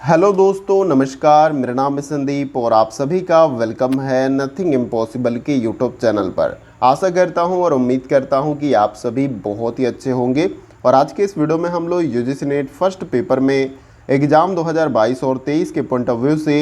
Hello दोस्तों, नमस्कार। मेरा नाम है संदीप और आप सभी का वेलकम है नथिंग इम्पॉसिबल के यूट्यूब चैनल पर। आशा करता हूं और उम्मीद करता हूं कि आप सभी बहुत ही अच्छे होंगे। और आज के इस वीडियो में हम लोग यूजीसी नेट फर्स्ट पेपर में एग्ज़ाम 2022 और 23 के पॉइंट ऑफ व्यू से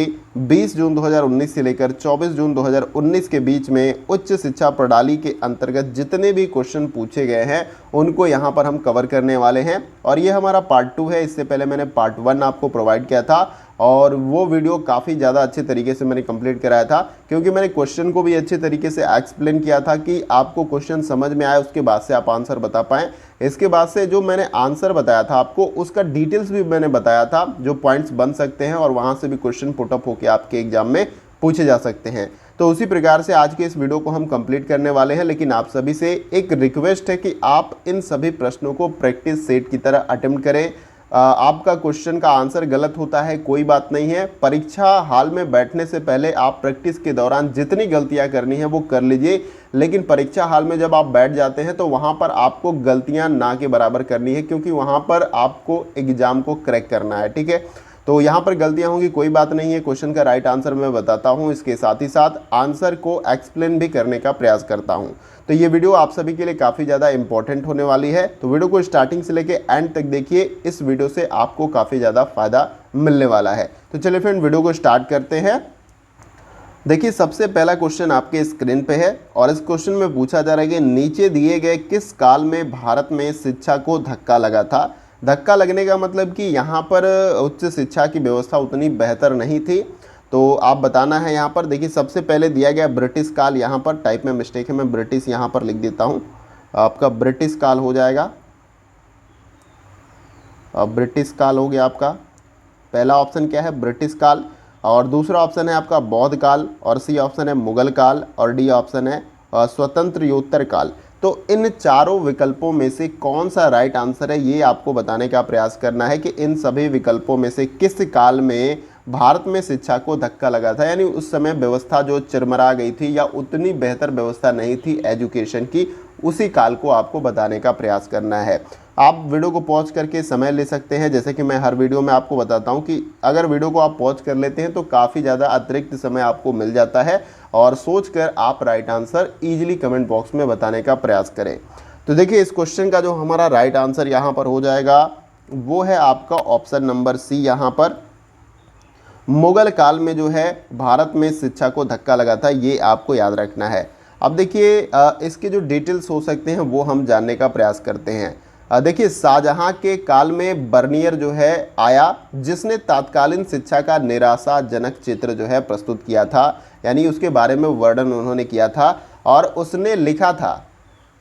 20 जून 2019 से लेकर 24 जून 2019 के बीच में उच्च शिक्षा प्रणाली के अंतर्गत जितने भी क्वेश्चन पूछे गए हैं उनको यहाँ पर हम कवर करने वाले हैं। और ये हमारा पार्ट 2 है। इससे पहले मैंने पार्ट 1 आपको प्रोवाइड किया था और वो वीडियो काफ़ी ज़्यादा अच्छे तरीके से मैंने कंप्लीट कराया था, क्योंकि मैंने क्वेश्चन को भी अच्छे तरीके से एक्सप्लेन किया था कि आपको क्वेश्चन समझ में आए, उसके बाद से आप आंसर बता पाएँ। इसके बाद से जो मैंने आंसर बताया था आपको, उसका डिटेल्स भी मैंने बताया था, जो पॉइंट्स बन सकते हैं और वहाँ से भी क्वेश्चन पुटअप होकर आपके एग्जाम में पूछे जा सकते हैं। तो उसी प्रकार से आज के इस वीडियो को हम कंप्लीट करने वाले हैं। लेकिन आप सभी से एक रिक्वेस्ट है कि आप इन सभी प्रश्नों को प्रैक्टिस सेट की तरह अटेम्प्ट करें। आपका क्वेश्चन का आंसर गलत होता है, कोई बात नहीं है। परीक्षा हाल में बैठने से पहले आप प्रैक्टिस के दौरान जितनी गलतियां करनी है वो कर लीजिए, लेकिन परीक्षा हाल में जब आप बैठ जाते हैं तो वहां पर आपको गलतियां ना के बराबर करनी है, क्योंकि वहां पर आपको एग्जाम को क्रैक करना है। ठीक है, तो यहाँ पर गलतियाँ होंगी, कोई बात नहीं है। क्वेश्चन का राइट आंसर मैं बताता हूँ, इसके साथ ही साथ आंसर को एक्सप्लेन भी करने का प्रयास करता हूँ। तो ये वीडियो आप सभी के लिए काफ़ी ज़्यादा इंपॉर्टेंट होने वाली है, तो वीडियो को स्टार्टिंग से लेके एंड तक देखिए। इस वीडियो से आपको काफ़ी ज़्यादा फायदा मिलने वाला है। तो चलिए फ्रेंड, वीडियो को स्टार्ट करते हैं। देखिए, सबसे पहला क्वेश्चन आपके स्क्रीन पे है और इस क्वेश्चन में पूछा जा रहा है कि नीचे दिए गए किस काल में भारत में शिक्षा को धक्का लगा था। धक्का लगने का मतलब कि यहाँ पर उच्च शिक्षा की व्यवस्था उतनी बेहतर नहीं थी, तो आप बताना है। यहाँ पर देखिए, सबसे पहले दिया गया ब्रिटिश काल। यहाँ पर टाइप में मिस्टेक है, मैं ब्रिटिश यहाँ पर लिख देता हूँ, आपका ब्रिटिश काल हो जाएगा। अब ब्रिटिश काल हो गया आपका। पहला ऑप्शन क्या है? ब्रिटिश काल। और दूसरा ऑप्शन है आपका बौद्ध काल, और सी ऑप्शन है मुगल काल, और डी ऑप्शन है स्वतंत्रोत्तर काल। तो इन चारों विकल्पों में से कौन सा राइट आंसर है, ये आपको बताने का प्रयास करना है कि इन सभी विकल्पों में से किस काल में भारत में शिक्षा को धक्का लगा था। यानी उस समय व्यवस्था जो चिरमरा गई थी या उतनी बेहतर व्यवस्था नहीं थी एजुकेशन की, उसी काल को आपको बताने का प्रयास करना है। आप वीडियो को पॉज करके समय ले सकते हैं, जैसे कि मैं हर वीडियो में आपको बताता हूं कि अगर वीडियो को आप पॉज कर लेते हैं तो काफ़ी ज़्यादा अतिरिक्त समय आपको मिल जाता है और सोचकर आप right answer easily comment box में बताने का प्रयास करें। तो देखिए, इस क्वेश्चन का जो हमारा राइट आंसर यहाँ पर हो जाएगा वो है आपका ऑप्शन नंबर सी। यहाँ पर मुगल काल में जो है भारत में शिक्षा को धक्का लगा था, ये आपको याद रखना है। अब देखिए, इसके जो डिटेल्स हो सकते हैं वो हम जानने का प्रयास करते हैं। देखिए, शाहजहां के काल में बर्नियर जो है आया, जिसने तात्कालीन शिक्षा का निराशाजनक चित्र जो है प्रस्तुत किया था, यानी उसके बारे में वर्णन उन्होंने किया था। और उसने लिखा था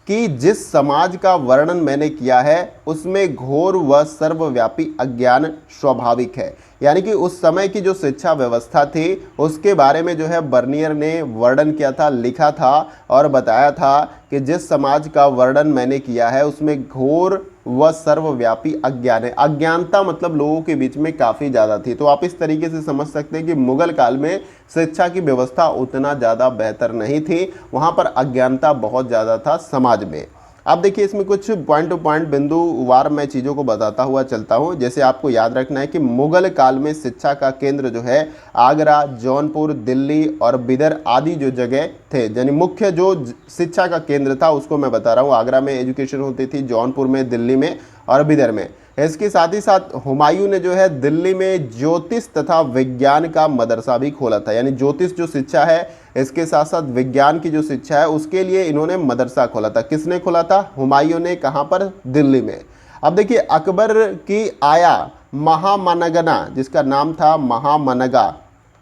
कि जिस समाज का वर्णन मैंने किया है उसमें घोर व सर्वव्यापी अज्ञान स्वाभाविक है। यानी कि उस समय की जो शिक्षा व्यवस्था थी उसके बारे में जो है बर्नियर ने वर्णन किया था, लिखा था और बताया था कि जिस समाज का वर्णन मैंने किया है उसमें घोर व सर्वव्यापी अज्ञान है। अज्ञानता मतलब लोगों के बीच में काफ़ी ज़्यादा थी। तो आप इस तरीके से समझ सकते हैं कि मुगल काल में शिक्षा की व्यवस्था उतना ज़्यादा बेहतर नहीं थी, वहाँ पर अज्ञानता बहुत ज़्यादा था समाज में। अब देखिए, इसमें कुछ पॉइंट टू पॉइंट बिंदुवार मैं चीज़ों को बताता हुआ चलता हूँ। जैसे आपको याद रखना है कि मुगल काल में शिक्षा का केंद्र जो है आगरा, जौनपुर, दिल्ली और बिदर आदि जो जगह थे, यानी मुख्य जो शिक्षा का केंद्र था उसको मैं बता रहा हूँ। आगरा में एजुकेशन होती थी, जौनपुर में, दिल्ली में और बिदर में। इसके साथ ही साथ हुमायूं ने जो है दिल्ली में ज्योतिष तथा विज्ञान का मदरसा भी खोला था। यानी ज्योतिष जो शिक्षा है, इसके साथ साथ विज्ञान की जो शिक्षा है उसके लिए इन्होंने मदरसा खोला था। किसने खोला था? हुमायूं ने। कहाँ पर? दिल्ली में। अब देखिए, अकबर की आया महामनगना, जिसका नाम था महामनगा,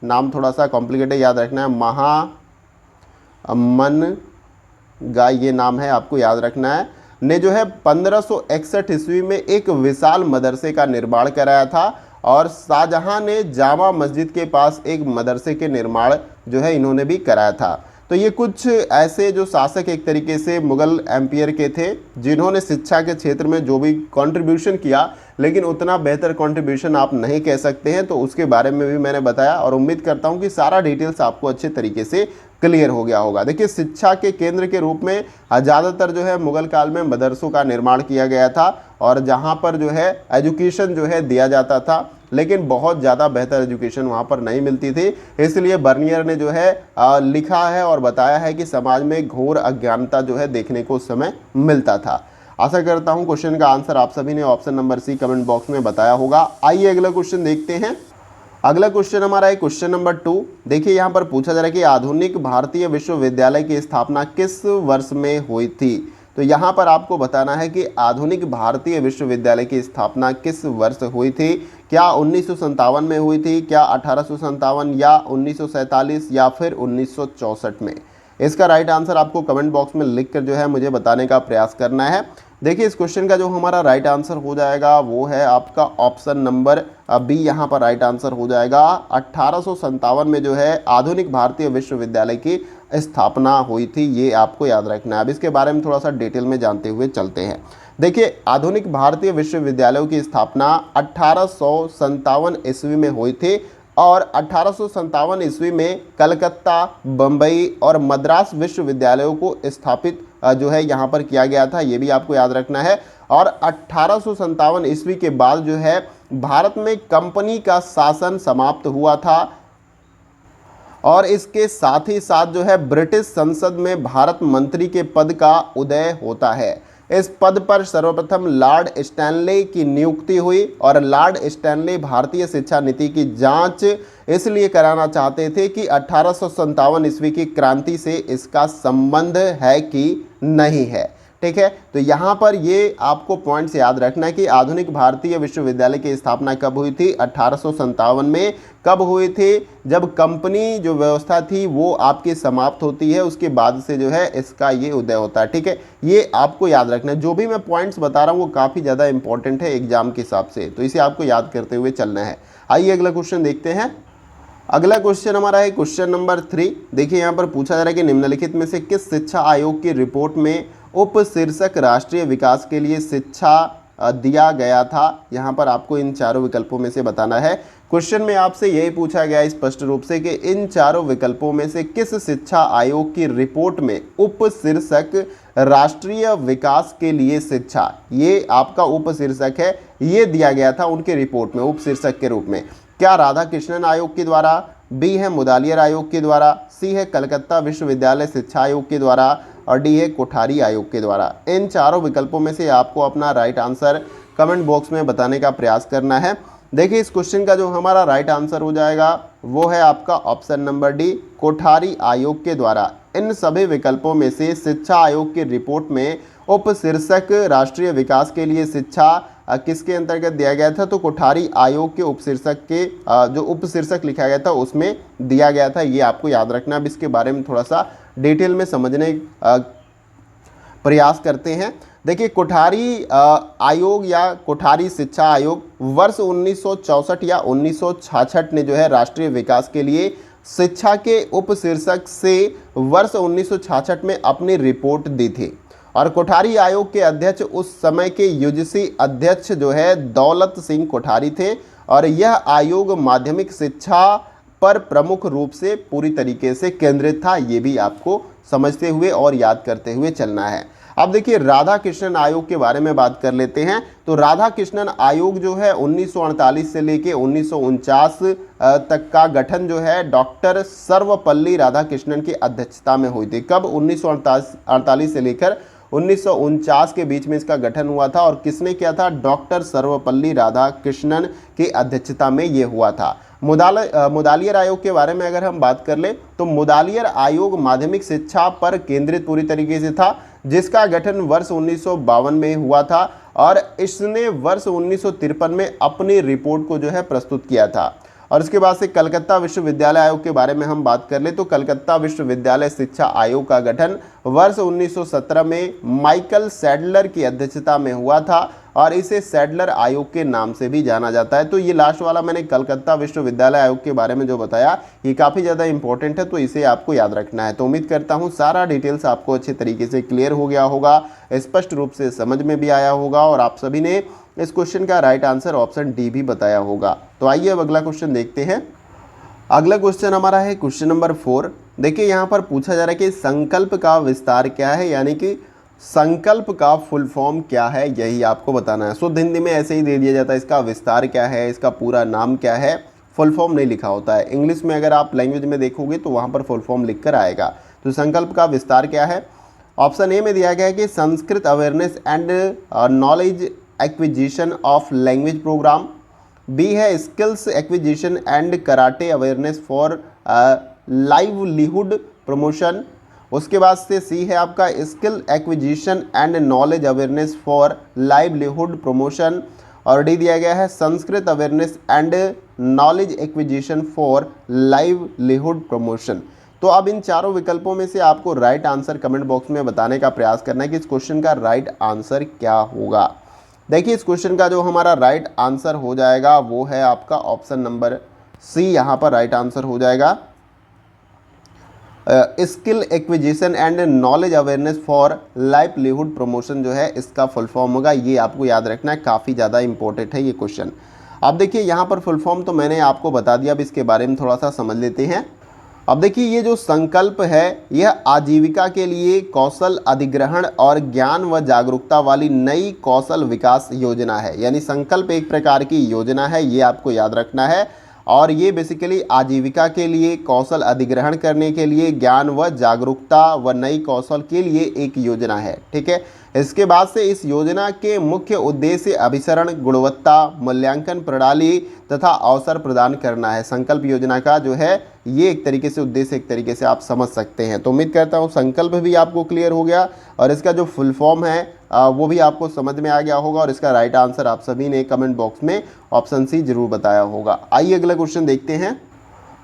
नाम थोड़ा सा कॉम्प्लिकेटेड याद रखना है, महामनगा ये नाम है, आपको याद रखना है, ने जो है 1561 ईस्वी में एक विशाल मदरसे का निर्माण कराया था। और शाहजहां ने जामा मस्जिद के पास एक मदरसे के निर्माण जो है इन्होंने भी कराया था। तो ये कुछ ऐसे जो शासक एक तरीके से मुगल एम्पायर के थे जिन्होंने शिक्षा के क्षेत्र में जो भी कंट्रीब्यूशन किया, लेकिन उतना बेहतर कंट्रीब्यूशन आप नहीं कह सकते हैं। तो उसके बारे में भी मैंने बताया और उम्मीद करता हूं कि सारा डिटेल्स आपको अच्छे तरीके से क्लियर हो गया होगा। देखिए शिक्षा के केंद्र के रूप में ज़्यादातर जो है मुगल काल में मदरसों का निर्माण किया गया था और जहाँ पर जो है एजुकेशन जो है दिया जाता था, लेकिन बहुत ज़्यादा बेहतर एजुकेशन वहाँ पर नहीं मिलती थी। इसलिए बर्नियर ने जो है लिखा है और बताया है कि समाज में घोर अज्ञानता जो है देखने को उस समय मिलता था। आशा करता हूँ क्वेश्चन का आंसर आप सभी ने option number C comment box में बताया होगा। आइए अगला क्वेश्चन देखते हैं। अगला क्वेश्चन हमारा है क्वेश्चन नंबर 2। देखिए यहाँ पर पूछा जा रहा है कि आधुनिक भारतीय विश्वविद्यालय की स्थापना किस वर्ष में हुई थी। तो यहाँ पर आपको बताना है कि आधुनिक भारतीय विश्वविद्यालय की स्थापना किस वर्ष हुई थी। क्या 1957 में हुई थी, क्या 1857 या 1947 या फिर 1964 में। इसका राइट आंसर आपको कमेंट बॉक्स में लिखकर जो है मुझे बताने का प्रयास करना है। देखिए इस क्वेश्चन का जो हमारा राइट आंसर हो जाएगा वो है आपका ऑप्शन नंबर बी, यहाँ पर राइट आंसर हो जाएगा 1857 में जो है आधुनिक भारतीय विश्वविद्यालय की स्थापना हुई थी। ये आपको याद रखना है। अब इसके बारे में थोड़ा सा डिटेल में जानते हुए चलते हैं। देखिए आधुनिक भारतीय विश्वविद्यालयों की स्थापना 1857 ईस्वी में हुई थी और 1857 ईस्वी में कलकत्ता, बम्बई और मद्रास विश्वविद्यालयों को स्थापित जो है यहाँ पर किया गया था। ये भी आपको याद रखना है। और 1857 ईस्वी के बाद जो है भारत में कंपनी का शासन समाप्त हुआ था और इसके साथ ही साथ जो है ब्रिटिश संसद में भारत मंत्री के पद का उदय होता है। इस पद पर सर्वप्रथम लॉर्ड स्टैनले की नियुक्ति हुई और लॉर्ड स्टैनले भारतीय शिक्षा नीति की जांच इसलिए कराना चाहते थे कि 1857 ईस्वी की क्रांति से इसका संबंध है कि नहीं है। ठीक है, तो यहाँ पर ये आपको पॉइंट्स याद रखना है कि आधुनिक भारतीय विश्वविद्यालय की स्थापना कब हुई थी, 1857 में। कब हुई थी, जब कंपनी जो व्यवस्था थी वो आपकी समाप्त होती है, उसके बाद से जो है इसका ये उदय होता है। ठीक है, ये आपको याद रखना है। जो भी मैं पॉइंट्स बता रहा हूँ वो काफ़ी ज़्यादा इंपॉर्टेंट है एग्जाम के हिसाब से, तो इसे आपको याद करते हुए चलना है। आइए अगला क्वेश्चन देखते हैं। अगला क्वेश्चन हमारा है क्वेश्चन नंबर 3। देखिए यहाँ पर पूछा जा रहा है कि निम्नलिखित में से किस शिक्षा आयोग की रिपोर्ट में उप शीर्षक राष्ट्रीय विकास के लिए शिक्षा दिया गया था। यहाँ पर आपको इन चारों विकल्पों में से बताना है। क्वेश्चन में आपसे यही पूछा गया स्पष्ट रूप से कि इन चारों विकल्पों में से किस शिक्षा आयोग की रिपोर्ट में उप शीर्षक राष्ट्रीय विकास के लिए शिक्षा, ये आपका उप शीर्षक है, ये दिया गया था उनके रिपोर्ट में उप शीर्षक के रूप में। क्या राधा कृष्णन आयोग के द्वारा, बी है मुदालियर आयोग के द्वारा, सी है कलकत्ता विश्वविद्यालय शिक्षा आयोग के द्वारा और डी है कोठारी आयोग के द्वारा। इन चारों विकल्पों में से आपको अपना राइट आंसर कमेंट बॉक्स में बताने का प्रयास करना है। देखिए इस क्वेश्चन का जो हमारा राइट आंसर हो जाएगा वो है आपका ऑप्शन नंबर डी, कोठारी आयोग के द्वारा। इन सभी विकल्पों में से शिक्षा आयोग की रिपोर्ट में उप शीर्षक राष्ट्रीय विकास के लिए शिक्षा किसके अंतर्गत दिया गया था, तो कोठारी आयोग के उपशीर्षक के जो उपशीर्षक लिखा गया था उसमें दिया गया था। ये आपको याद रखना। अब इसके बारे में थोड़ा सा डिटेल में समझने प्रयास करते हैं। देखिए कोठारी आयोग या कोठारी शिक्षा आयोग वर्ष 1964 या 1966 ने जो है राष्ट्रीय विकास के लिए शिक्षा के उपशीर्षक से वर्ष 1966 में अपनी रिपोर्ट दी थी और कोठारी आयोग के अध्यक्ष उस समय के यूजीसी अध्यक्ष जो है दौलत सिंह कोठारी थे और यह आयोग माध्यमिक शिक्षा पर प्रमुख रूप से पूरी तरीके से केंद्रित था। ये भी आपको समझते हुए और याद करते हुए चलना है। अब देखिए राधा कृष्णन आयोग के बारे में बात कर लेते हैं। तो राधा कृष्णन आयोग जो है 1948 से लेके 1949 तक का गठन जो है डॉक्टर सर्वपल्ली राधाकृष्णन की अध्यक्षता में हुई थी। कब, 1948 से लेकर 1949 के बीच में इसका गठन हुआ था और किसने किया था, डॉक्टर सर्वपल्ली राधाकृष्णन की अध्यक्षता में ये हुआ था। मुदालियर आयोग के बारे में अगर हम बात कर ले तो मुदालियर आयोग माध्यमिक शिक्षा पर केंद्रित पूरी तरीके से था, जिसका गठन वर्ष 1952 में हुआ था और इसने वर्ष 1953 में अपनी रिपोर्ट को जो है प्रस्तुत किया था। और इसके बाद से कलकत्ता विश्वविद्यालय आयोग के बारे में हम बात कर ले तो कलकत्ता विश्वविद्यालय शिक्षा आयोग का गठन वर्ष 1917 में माइकल सैडलर की अध्यक्षता में हुआ था और इसे सैडलर आयोग के नाम से भी जाना जाता है। तो ये लास्ट वाला मैंने कलकत्ता विश्वविद्यालय आयोग के बारे में जो बताया ये काफ़ी ज़्यादा इंपॉर्टेंट है, तो इसे आपको याद रखना है। तो उम्मीद करता हूँ सारा डिटेल्स आपको अच्छे तरीके से क्लियर हो गया होगा, स्पष्ट रूप से समझ में भी आया होगा और आप सभी ने इस क्वेश्चन का राइट आंसर ऑप्शन डी भी बताया होगा। तो आइए अब अगला क्वेश्चन देखते हैं। अगला क्वेश्चन हमारा है क्वेश्चन नंबर 4। देखिए यहाँ पर पूछा जा रहा है कि संकल्प का विस्तार क्या है, यानी कि संकल्प का फुल फॉर्म क्या है, यही आपको बताना है। शुद्ध हिंदी में ऐसे ही दे दिया जाता है, इसका विस्तार क्या है, इसका पूरा नाम क्या है, फुल फॉर्म नहीं लिखा होता है। इंग्लिश में अगर आप लैंग्वेज में देखोगे तो वहाँ पर फुल फॉर्म लिख कर आएगा। तो संकल्प का विस्तार क्या है? ऑप्शन ए में दिया गया है कि Sanskrit awareness and knowledge acquisition of language program. B है skills acquisition and karate awareness for livelihood promotion. उसके बाद से सी है आपका skill acquisition and knowledge awareness for livelihood promotion. और डी दिया गया है Sanskrit awareness and knowledge acquisition for livelihood promotion. तो अब इन चारों विकल्पों में से आपको राइट आंसर कमेंट बॉक्स में बताने का प्रयास करना है कि इस क्वेश्चन का राइट आंसर क्या होगा। देखिए इस क्वेश्चन का जो हमारा राइट आंसर हो जाएगा वो है आपका ऑप्शन नंबर सी, यहाँ पर राइट आंसर हो जाएगा skill acquisition and knowledge awareness for livelihood promotion जो है इसका फुल फॉर्म होगा। ये आपको याद रखना है, काफ़ी ज़्यादा इंपॉर्टेंट है ये क्वेश्चन। अब देखिए यहाँ पर फुल फॉर्म तो मैंने आपको बता दिया, अब इसके बारे में थोड़ा सा समझ लेते हैं। अब देखिए ये जो संकल्प है यह आजीविका के लिए कौशल अधिग्रहण और ज्ञान व जागरूकता वाली नई कौशल विकास योजना है। यानी संकल्प एक प्रकार की योजना है, ये आपको याद रखना है। और ये बेसिकली आजीविका के लिए, कौशल अधिग्रहण करने के लिए, ज्ञान व जागरूकता व नई कौशल के लिए एक योजना है। ठीक है, इसके बाद से इस योजना के मुख्य उद्देश्य अभिसरण, गुणवत्ता, मूल्यांकन प्रणाली तथा अवसर प्रदान करना है। संकल्प योजना का जो है ये एक तरीके से उद्देश्य एक तरीके से आप समझ सकते हैं। तो उम्मीद करता हूँ संकल्प भी आपको क्लियर हो गया और इसका जो फुल फॉर्म है वो भी आपको समझ में आ गया होगा और इसका राइट आंसर आप सभी ने कमेंट बॉक्स में ऑप्शन सी जरूर बताया होगा। आइए अगला क्वेश्चन देखते हैं।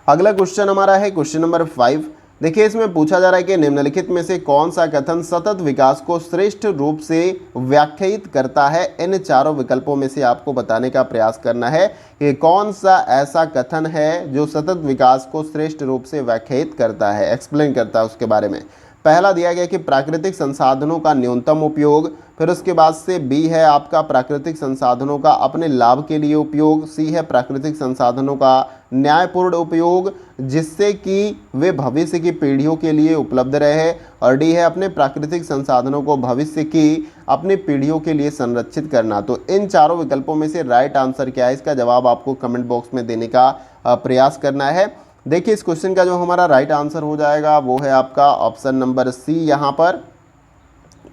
अगला क्वेश्चन हमारा है क्वेश्चन नंबर 5। देखिए इसमें पूछा जा रहा है कि निम्नलिखित में से कौन सा कथन सतत विकास को श्रेष्ठ रूप से व्याख्यायित करता है। इन चारों विकल्पों में से आपको बताने का प्रयास करना है कि कौन सा ऐसा कथन है जो सतत विकास को श्रेष्ठ रूप से व्याख्यायित करता है, एक्सप्लेन करता है उसके बारे में। पहला दिया गया कि प्राकृतिक संसाधनों का न्यूनतम उपयोग, फिर उसके बाद से बी है आपका प्राकृतिक संसाधनों का अपने लाभ के लिए उपयोग, सी है प्राकृतिक संसाधनों का न्यायपूर्ण उपयोग जिससे कि वे भविष्य की पीढ़ियों के लिए उपलब्ध रहे, और डी है अपने प्राकृतिक संसाधनों को भविष्य की अपनी पीढ़ियों के लिए संरक्षित करना। तो इन चारों विकल्पों में से राइट आंसर क्या है, इसका जवाब आपको कमेंट बॉक्स में देने का प्रयास करना है। देखिए इस क्वेश्चन का जो हमारा राइट आंसर हो जाएगा वो है आपका ऑप्शन नंबर सी, यहाँ पर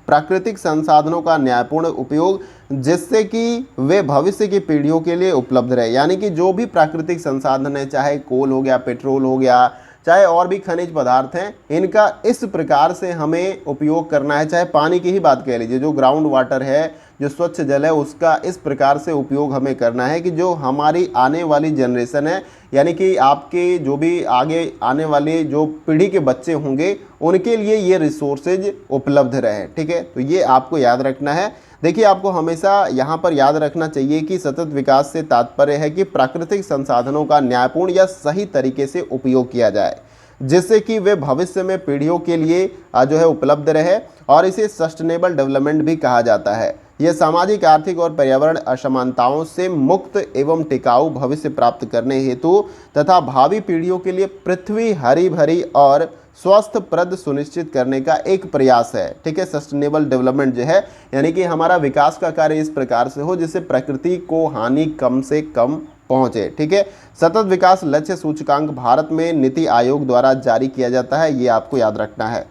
प्राकृतिक संसाधनों का न्यायपूर्ण उपयोग जिससे कि वे भविष्य की पीढ़ियों के लिए उपलब्ध रहे। यानी कि जो भी प्राकृतिक संसाधन है, चाहे कोल हो गया, पेट्रोल हो गया, चाहे और भी खनिज पदार्थ हैं, इनका इस प्रकार से हमें उपयोग करना है। चाहे पानी की ही बात कह लीजिए, जो ग्राउंड वाटर है, जो स्वच्छ जल है, उसका इस प्रकार से उपयोग हमें करना है कि जो हमारी आने वाली जनरेशन है, यानी कि आपके जो भी आगे आने वाले जो पीढ़ी के बच्चे होंगे उनके लिए ये रिसोर्सेज उपलब्ध रहे। ठीक है, तो ये आपको याद रखना है। देखिए आपको हमेशा यहाँ पर याद रखना चाहिए कि सतत विकास से तात्पर्य है कि प्राकृतिक संसाधनों का न्यायपूर्ण या सही तरीके से उपयोग किया जाए जिससे कि वे भविष्य में पीढ़ियों के लिए जो है उपलब्ध रहे, और इसे सस्टेनेबल डेवलपमेंट भी कहा जाता है। यह सामाजिक, आर्थिक और पर्यावरण असमानताओं से मुक्त एवं टिकाऊ भविष्य प्राप्त करने हेतु तथा भावी पीढ़ियों के लिए पृथ्वी हरी भरी और स्वस्थ प्रद सुनिश्चित करने का एक प्रयास है। ठीक है, सस्टेनेबल डेवलपमेंट जो है यानी कि हमारा विकास का कार्य इस प्रकार से हो जिससे प्रकृति को हानि कम से कम पहुंचे। ठीक है, सतत विकास लक्ष्य सूचकांक भारत में नीति आयोग द्वारा जारी किया जाता है, ये आपको याद रखना है।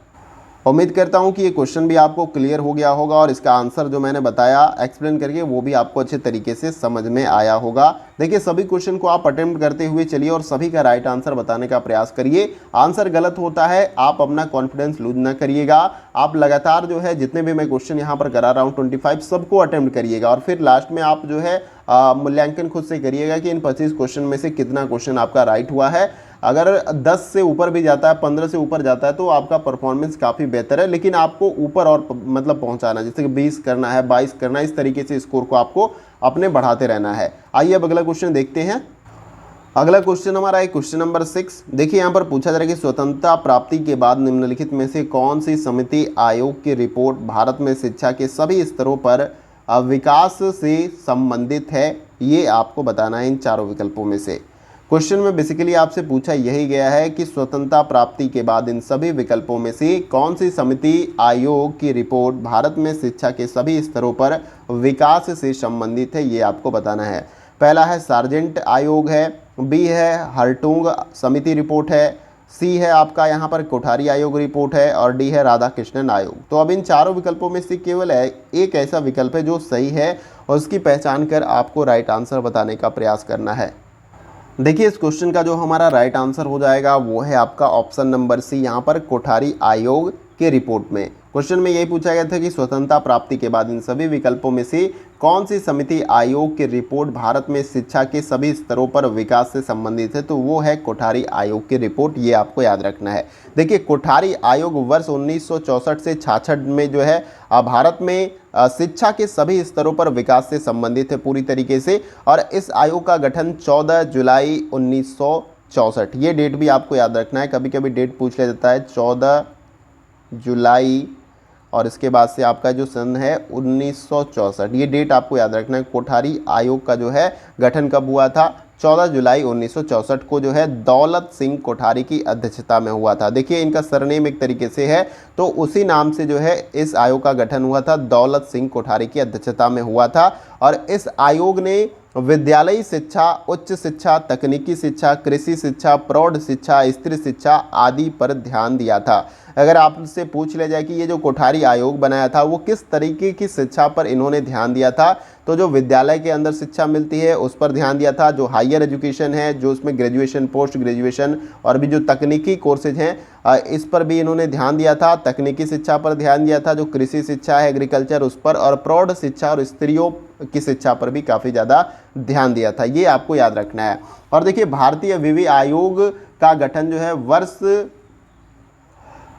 उम्मीद करता हूं कि ये क्वेश्चन भी आपको क्लियर हो गया होगा और इसका आंसर जो मैंने बताया एक्सप्लेन करके वो भी आपको अच्छे तरीके से समझ में आया होगा। देखिए सभी क्वेश्चन को आप अटेम्प्ट करते हुए चलिए और सभी का राइट आंसर बताने का प्रयास करिए। आंसर गलत होता है, आप अपना कॉन्फिडेंस लूज ना करिएगा। आप लगातार जो है जितने भी मैं क्वेश्चन यहाँ पर करा रहा हूँ 25 सबको अटेम्प्ट करिएगा और फिर लास्ट में आप जो है मूल्यांकन खुद से करिएगा कि इन 25 क्वेश्चन में से कितना क्वेश्चन आपका राइट हुआ है। अगर 10 से ऊपर भी जाता है, 15 से ऊपर जाता है तो आपका परफॉर्मेंस काफ़ी बेहतर है, लेकिन आपको ऊपर और मतलब पहुंचाना है, जैसे कि 20 करना है, 22 करना है, इस तरीके से स्कोर को आपको अपने बढ़ाते रहना है। आइए अब अगला क्वेश्चन देखते हैं। अगला क्वेश्चन हमारा है क्वेश्चन नंबर 6। देखिए यहाँ पर पूछा जा रहा है कि स्वतंत्रता प्राप्ति के बाद निम्नलिखित में से कौन सी समिति आयोग की रिपोर्ट भारत में शिक्षा के सभी स्तरों पर विकास से संबंधित है, ये आपको बताना है इन चारों विकल्पों में से। क्वेश्चन में बेसिकली आपसे पूछा यही गया है कि स्वतंत्रता प्राप्ति के बाद इन सभी विकल्पों में से कौन सी समिति आयोग की रिपोर्ट भारत में शिक्षा के सभी स्तरों पर विकास से संबंधित है, ये आपको बताना है। पहला है सार्जेंट आयोग है, बी है हर्टुंग समिति रिपोर्ट है, सी है आपका यहाँ पर कोठारी आयोग रिपोर्ट है और डी है राधाकृष्णन आयोग। तो अब इन चारों विकल्पों में से केवल एक ऐसा विकल्प है जो सही है और उसकी पहचान कर आपको राइट आंसर बताने का प्रयास करना है। देखिए इस क्वेश्चन का जो हमारा राइट आंसर हो जाएगा वो है आपका ऑप्शन नंबर सी, यहाँ पर कोठारी आयोग के रिपोर्ट में। क्वेश्चन में यही पूछा गया था कि स्वतंत्रता प्राप्ति के बाद इन सभी विकल्पों में से कौन सी समिति आयोग की रिपोर्ट भारत में शिक्षा के सभी स्तरों पर विकास से संबंधित है, तो वो है कोठारी आयोग की रिपोर्ट, ये आपको याद रखना है। देखिए कोठारी आयोग वर्ष 1964 से 66 में जो है भारत में शिक्षा के सभी स्तरों पर विकास से संबंधित है पूरी तरीके से, और इस आयोग का गठन 14 जुलाई 1964, ये डेट भी आपको याद रखना है, कभी कभी डेट पूछ लिया जाता है 14 जुलाई और इसके बाद से आपका जो सन है 1964, ये डेट आपको याद रखना है। कोठारी आयोग का जो है गठन कब हुआ था, 14 जुलाई 1964 को जो है दौलत सिंह कोठारी की अध्यक्षता में हुआ था। देखिए इनका सरनेम एक तरीके से है, तो उसी नाम से जो है इस आयोग का गठन हुआ था, दौलत सिंह कोठारी की अध्यक्षता में हुआ था। और इस आयोग ने विद्यालयी शिक्षा, उच्च शिक्षा, तकनीकी शिक्षा, कृषि शिक्षा, प्रौढ़ शिक्षा, स्त्री शिक्षा आदि पर ध्यान दिया था। अगर आपसे पूछ लिया जाए कि ये जो कोठारी आयोग बनाया था वो किस तरीके की शिक्षा पर इन्होंने ध्यान दिया था, तो जो विद्यालय के अंदर शिक्षा मिलती है उस पर ध्यान दिया था, जो हायर एजुकेशन है, जो उसमें ग्रेजुएशन, पोस्ट ग्रेजुएशन और भी जो तकनीकी कोर्सेज हैं इस पर भी इन्होंने ध्यान दिया था, तकनीकी शिक्षा पर ध्यान दिया था, जो कृषि शिक्षा है, एग्रीकल्चर, उस पर, और प्रौढ़ शिक्षा और स्त्रियों की शिक्षा पर भी काफ़ी ज़्यादा ध्यान दिया था, ये आपको याद रखना है। और देखिए भारतीय विवि आयोग का गठन जो है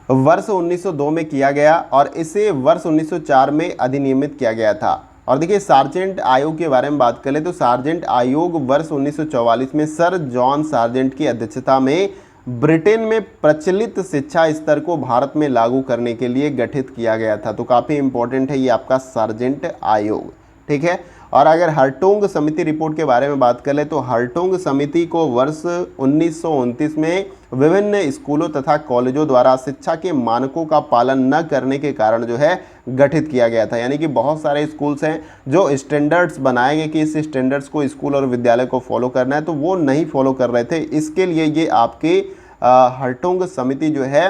वर्ष 1902 में किया गया और इसे वर्ष 1904 में अधिनियमित किया गया था। और देखिए सार्जेंट आयोग के बारे में बात करें तो सार्जेंट आयोग वर्ष 1944 में सर जॉन सार्जेंट की अध्यक्षता में ब्रिटेन में प्रचलित शिक्षा स्तर को भारत में लागू करने के लिए गठित किया गया था। तो काफ़ी इंपॉर्टेंट है ये आपका सार्जेंट आयोग, ठीक है। और अगर हर्टुंग समिति रिपोर्ट के बारे में बात करें तो हर्टुंग समिति को वर्ष 1929 में विभिन्न स्कूलों तथा कॉलेजों द्वारा शिक्षा के मानकों का पालन न करने के कारण जो है गठित किया गया था। यानी कि बहुत सारे स्कूल्स हैं जो स्टैंडर्ड्स बनाए गए कि इस स्टैंडर्ड्स को स्कूल और विद्यालय को फॉलो करना है, तो वो नहीं फॉलो कर रहे थे। इसके लिए ये आपके हर्टुंग समिति जो है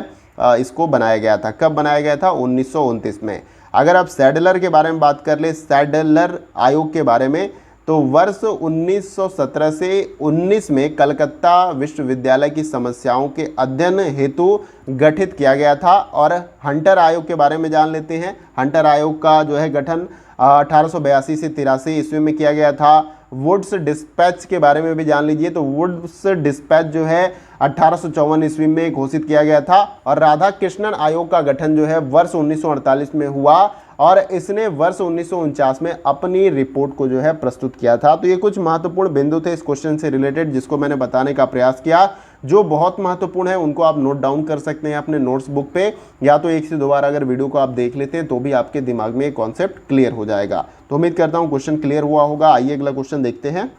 इसको बनाया गया था। कब बनाया गया था? 1929 में। अगर आप सैडलर के बारे में बात कर ले, सैडलर आयोग के बारे में, तो वर्ष 1917 से 19 में कलकत्ता विश्वविद्यालय की समस्याओं के अध्ययन हेतु गठित किया गया था। और हंटर आयोग के बारे में जान लेते हैं। हंटर आयोग का जो है गठन 1882 से 83 ईस्वी में किया गया था। वुड्स डिस्पैच के बारे में भी जान लीजिए, तो वुड्स डिस्पैच जो है 1854 ईस्वी में घोषित किया गया था। और राधा कृष्णन आयोग का गठन जो है वर्ष 1948 में हुआ और इसने वर्ष 1949 में अपनी रिपोर्ट को जो है प्रस्तुत किया था। तो ये कुछ महत्वपूर्ण बिंदु थे इस क्वेश्चन से रिलेटेड जिसको मैंने बताने का प्रयास किया। जो बहुत महत्वपूर्ण है उनको आप नोट डाउन कर सकते हैं अपने नोट्स बुक पे, या तो एक से दो बार अगर वीडियो को आप देख लेते हैं तो भी आपके दिमाग में ये कॉन्सेप्ट क्लियर हो जाएगा। तो उम्मीद करता हूँ क्वेश्चन क्लियर हुआ होगा। आइए अगला क्वेश्चन देखते हैं।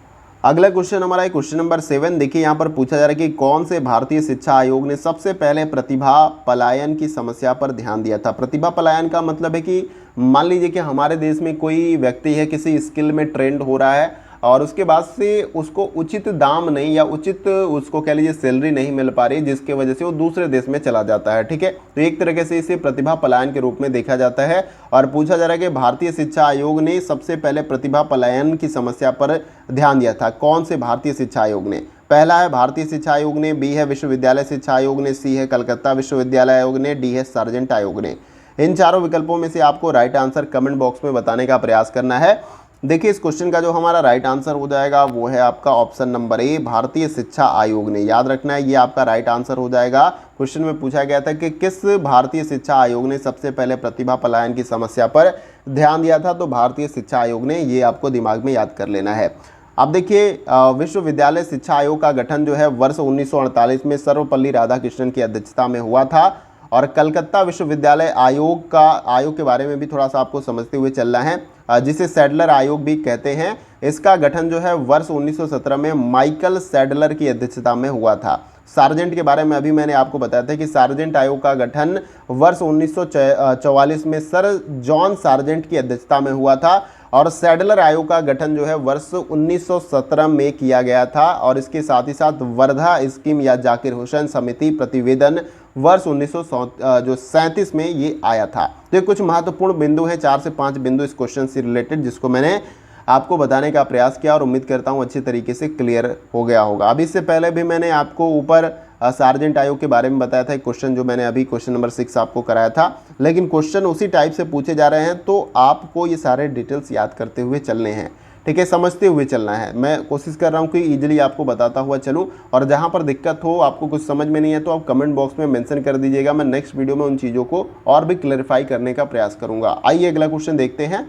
अगला क्वेश्चन हमारा है क्वेश्चन नंबर 7। देखिए यहाँ पर पूछा जा रहा है कि कौन से भारतीय शिक्षा आयोग ने सबसे पहले प्रतिभा पलायन की समस्या पर ध्यान दिया था। प्रतिभा पलायन का मतलब है कि मान लीजिए कि हमारे देश में कोई व्यक्ति है, किसी स्किल में ट्रेंड हो रहा है और उसके बाद से उसको उचित दाम नहीं या उचित उसको कह लीजिए सैलरी नहीं मिल पा रही, जिसके वजह से वो दूसरे देश में चला जाता है, ठीक है। तो एक तरीके से इसे प्रतिभा पलायन के रूप में देखा जाता है। और पूछा जा रहा है कि भारतीय शिक्षा आयोग ने सबसे पहले प्रतिभा पलायन की समस्या पर ध्यान दिया था। कौन से भारतीय शिक्षा आयोग ने? पहला है भारतीय शिक्षा आयोग ने, बी है विश्वविद्यालय शिक्षा आयोग ने, सी है कलकत्ता विश्वविद्यालय आयोग ने, डी है सार्जेंट आयोग ने। इन चारों विकल्पों में से आपको राइट आंसर कमेंट बॉक्स में बताने का प्रयास करना है। देखिए इस क्वेश्चन का जो हमारा राइट आंसर हो जाएगा वो है आपका ऑप्शन नंबर ए, भारतीय शिक्षा आयोग ने। याद रखना है ये आपका राइट आंसर हो जाएगा। क्वेश्चन में पूछा गया था कि किस भारतीय शिक्षा आयोग ने सबसे पहले प्रतिभा पलायन की समस्या पर ध्यान दिया था, तो भारतीय शिक्षा आयोग ने, ये आपको दिमाग में याद कर लेना है। अब देखिए विश्वविद्यालय शिक्षा आयोग का गठन जो है वर्ष 1948 में सर्वपल्ली राधाकृष्णन की अध्यक्षता में हुआ था। और कलकत्ता विश्वविद्यालय आयोग के बारे में भी थोड़ा सा आपको समझते हुए चलना है, जिसे सैडलर आयोग भी कहते हैं। इसका गठन जो है वर्ष 1917 में माइकल सैडलर की अध्यक्षता में हुआ था। सार्जेंट के बारे में अभी मैंने आपको बताया था कि सार्जेंट आयोग का गठन वर्ष 1944 में सर जॉन सार्जेंट की अध्यक्षता में हुआ था और सैडलर आयोग का गठन जो है वर्ष 1917 में किया गया था। और इसके साथ ही साथ वर्धा स्कीम या जाकिर हुसैन समिति प्रतिवेदन वर्ष 1937 में ये आया था। तो ये कुछ महत्वपूर्ण बिंदु है, 4 से 5 बिंदु इस क्वेश्चन से रिलेटेड, जिसको मैंने आपको बताने का प्रयास किया और उम्मीद करता हूँ अच्छी तरीके से क्लियर हो गया होगा। अब इससे पहले भी मैंने आपको ऊपर सार्जेंट आयोग के बारे में बताया था, एक क्वेश्चन जो मैंने अभी क्वेश्चन नंबर 6 आपको कराया था, लेकिन क्वेश्चन उसी टाइप से पूछे जा रहे हैं, तो आपको ये सारे डिटेल्स याद करते हुए चलने हैं, ठीक है, समझते हुए चलना है। मैं कोशिश कर रहा हूँ कि ईजिली आपको बताता हुआ चलूँ, और जहाँ पर दिक्कत हो, आपको कुछ समझ में नहीं है, तो आप कमेंट बॉक्स में मेंशन कर दीजिएगा। मैं नेक्स्ट वीडियो में उन चीज़ों को और भी क्लैरिफाई करने का प्रयास करूँगा। आइए अगला क्वेश्चन देखते हैं।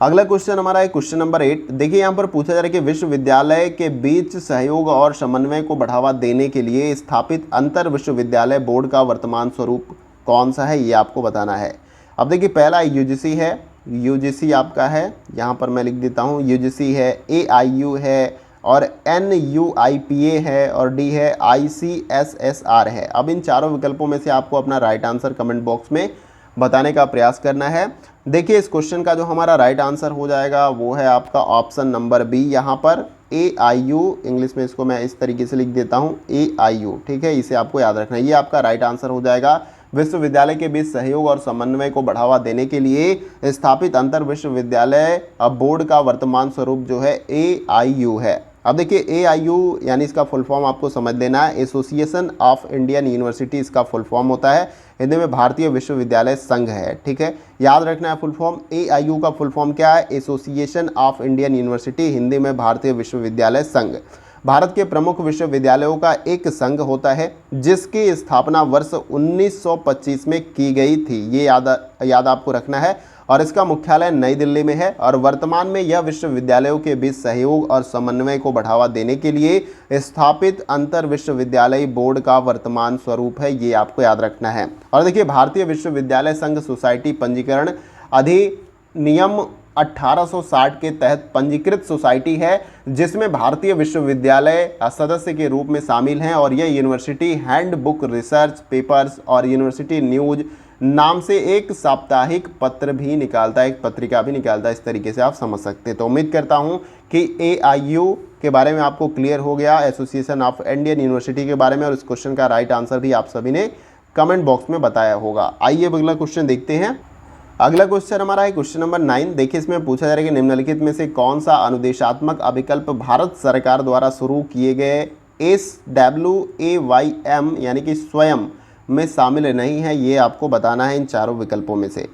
अगला क्वेश्चन हमारा है क्वेश्चन नंबर 8। देखिए यहाँ पर पूछा जा रहा है कि विश्वविद्यालय के बीच सहयोग और समन्वय को बढ़ावा देने के लिए स्थापित अंतर विश्वविद्यालय बोर्ड का वर्तमान स्वरूप कौन सा है, ये आपको बताना है। अब देखिए पहला यूजीसी है, यूजीसी आपका है, यहाँ पर मैं लिख देता हूँ, यूजीसी है, एआईयू है, और एनयूआईपीए है, और डी है आईसीएसएसआर है। अब इन चारों विकल्पों में से आपको अपना राइट आंसर कमेंट बॉक्स में बताने का प्रयास करना है। देखिए इस क्वेश्चन का जो हमारा राइट आंसर हो जाएगा वो है आपका ऑप्शन नंबर बी, यहाँ पर एआईयू, इंग्लिश में इसको मैं इस तरीके से लिख देता हूँ एआईयू, ठीक है, इसे आपको याद रखना है, ये आपका राइट आंसर हो जाएगा। विश्वविद्यालय के बीच सहयोग और समन्वय को बढ़ावा देने के लिए स्थापित अंतर विश्वविद्यालय बोर्ड का वर्तमान स्वरूप जो है एआईयू है। अब देखिए एआईयू यानी इसका फुल फॉर्म आपको समझ लेना है, एसोसिएशन ऑफ इंडियन यूनिवर्सिटी इसका फुल फॉर्म होता है, हिंदी में भारतीय विश्वविद्यालय संघ है, ठीक है, याद रखना है फुल फॉर्म। एआईयू का फुल फॉर्म क्या है, association of Indian university, Hindi में भारतीय विश्वविद्यालय संघ। भारत के प्रमुख विश्वविद्यालयों का एक संघ होता है जिसकी स्थापना वर्ष 1925 में की गई थी, ये याद आपको रखना है, और इसका मुख्यालय नई दिल्ली में है। और वर्तमान में यह विश्वविद्यालयों के बीच सहयोग और समन्वय को बढ़ावा देने के लिए स्थापित अंतर विश्वविद्यालय बोर्ड का वर्तमान स्वरूप है, ये आपको याद रखना है। और देखिए भारतीय विश्वविद्यालय संघ सोसाइटी पंजीकरण अधिनियम 1860 के तहत पंजीकृत सोसाइटी है जिसमें भारतीय विश्वविद्यालय सदस्य के रूप में शामिल हैं, और यह यूनिवर्सिटी हैंडबुक, रिसर्च पेपर्स और यूनिवर्सिटी न्यूज नाम से एक साप्ताहिक पत्र भी निकालता है, एक पत्रिका भी निकालता है, इस तरीके से आप समझ सकते हैं। तो उम्मीद करता हूं कि एआईयू के बारे में आपको क्लियर हो गया, एसोसिएशन ऑफ इंडियन यूनिवर्सिटी के बारे में, और इस क्वेश्चन का राइट आंसर भी आप सभी ने कमेंट बॉक्स में बताया होगा। आइए अगला क्वेश्चन देखते हैं। अगला क्वेश्चन हमारा है क्वेश्चन नंबर 9। देखिए इसमें पूछा जा रहा है कि निम्नलिखित में से कौन सा अनुदेशात्मक अभिकल्प भारत सरकार द्वारा शुरू किए गए SWAYM यानी कि स्वयं में शामिल नहीं है, ये आपको बताना है इन चारों विकल्पों में से।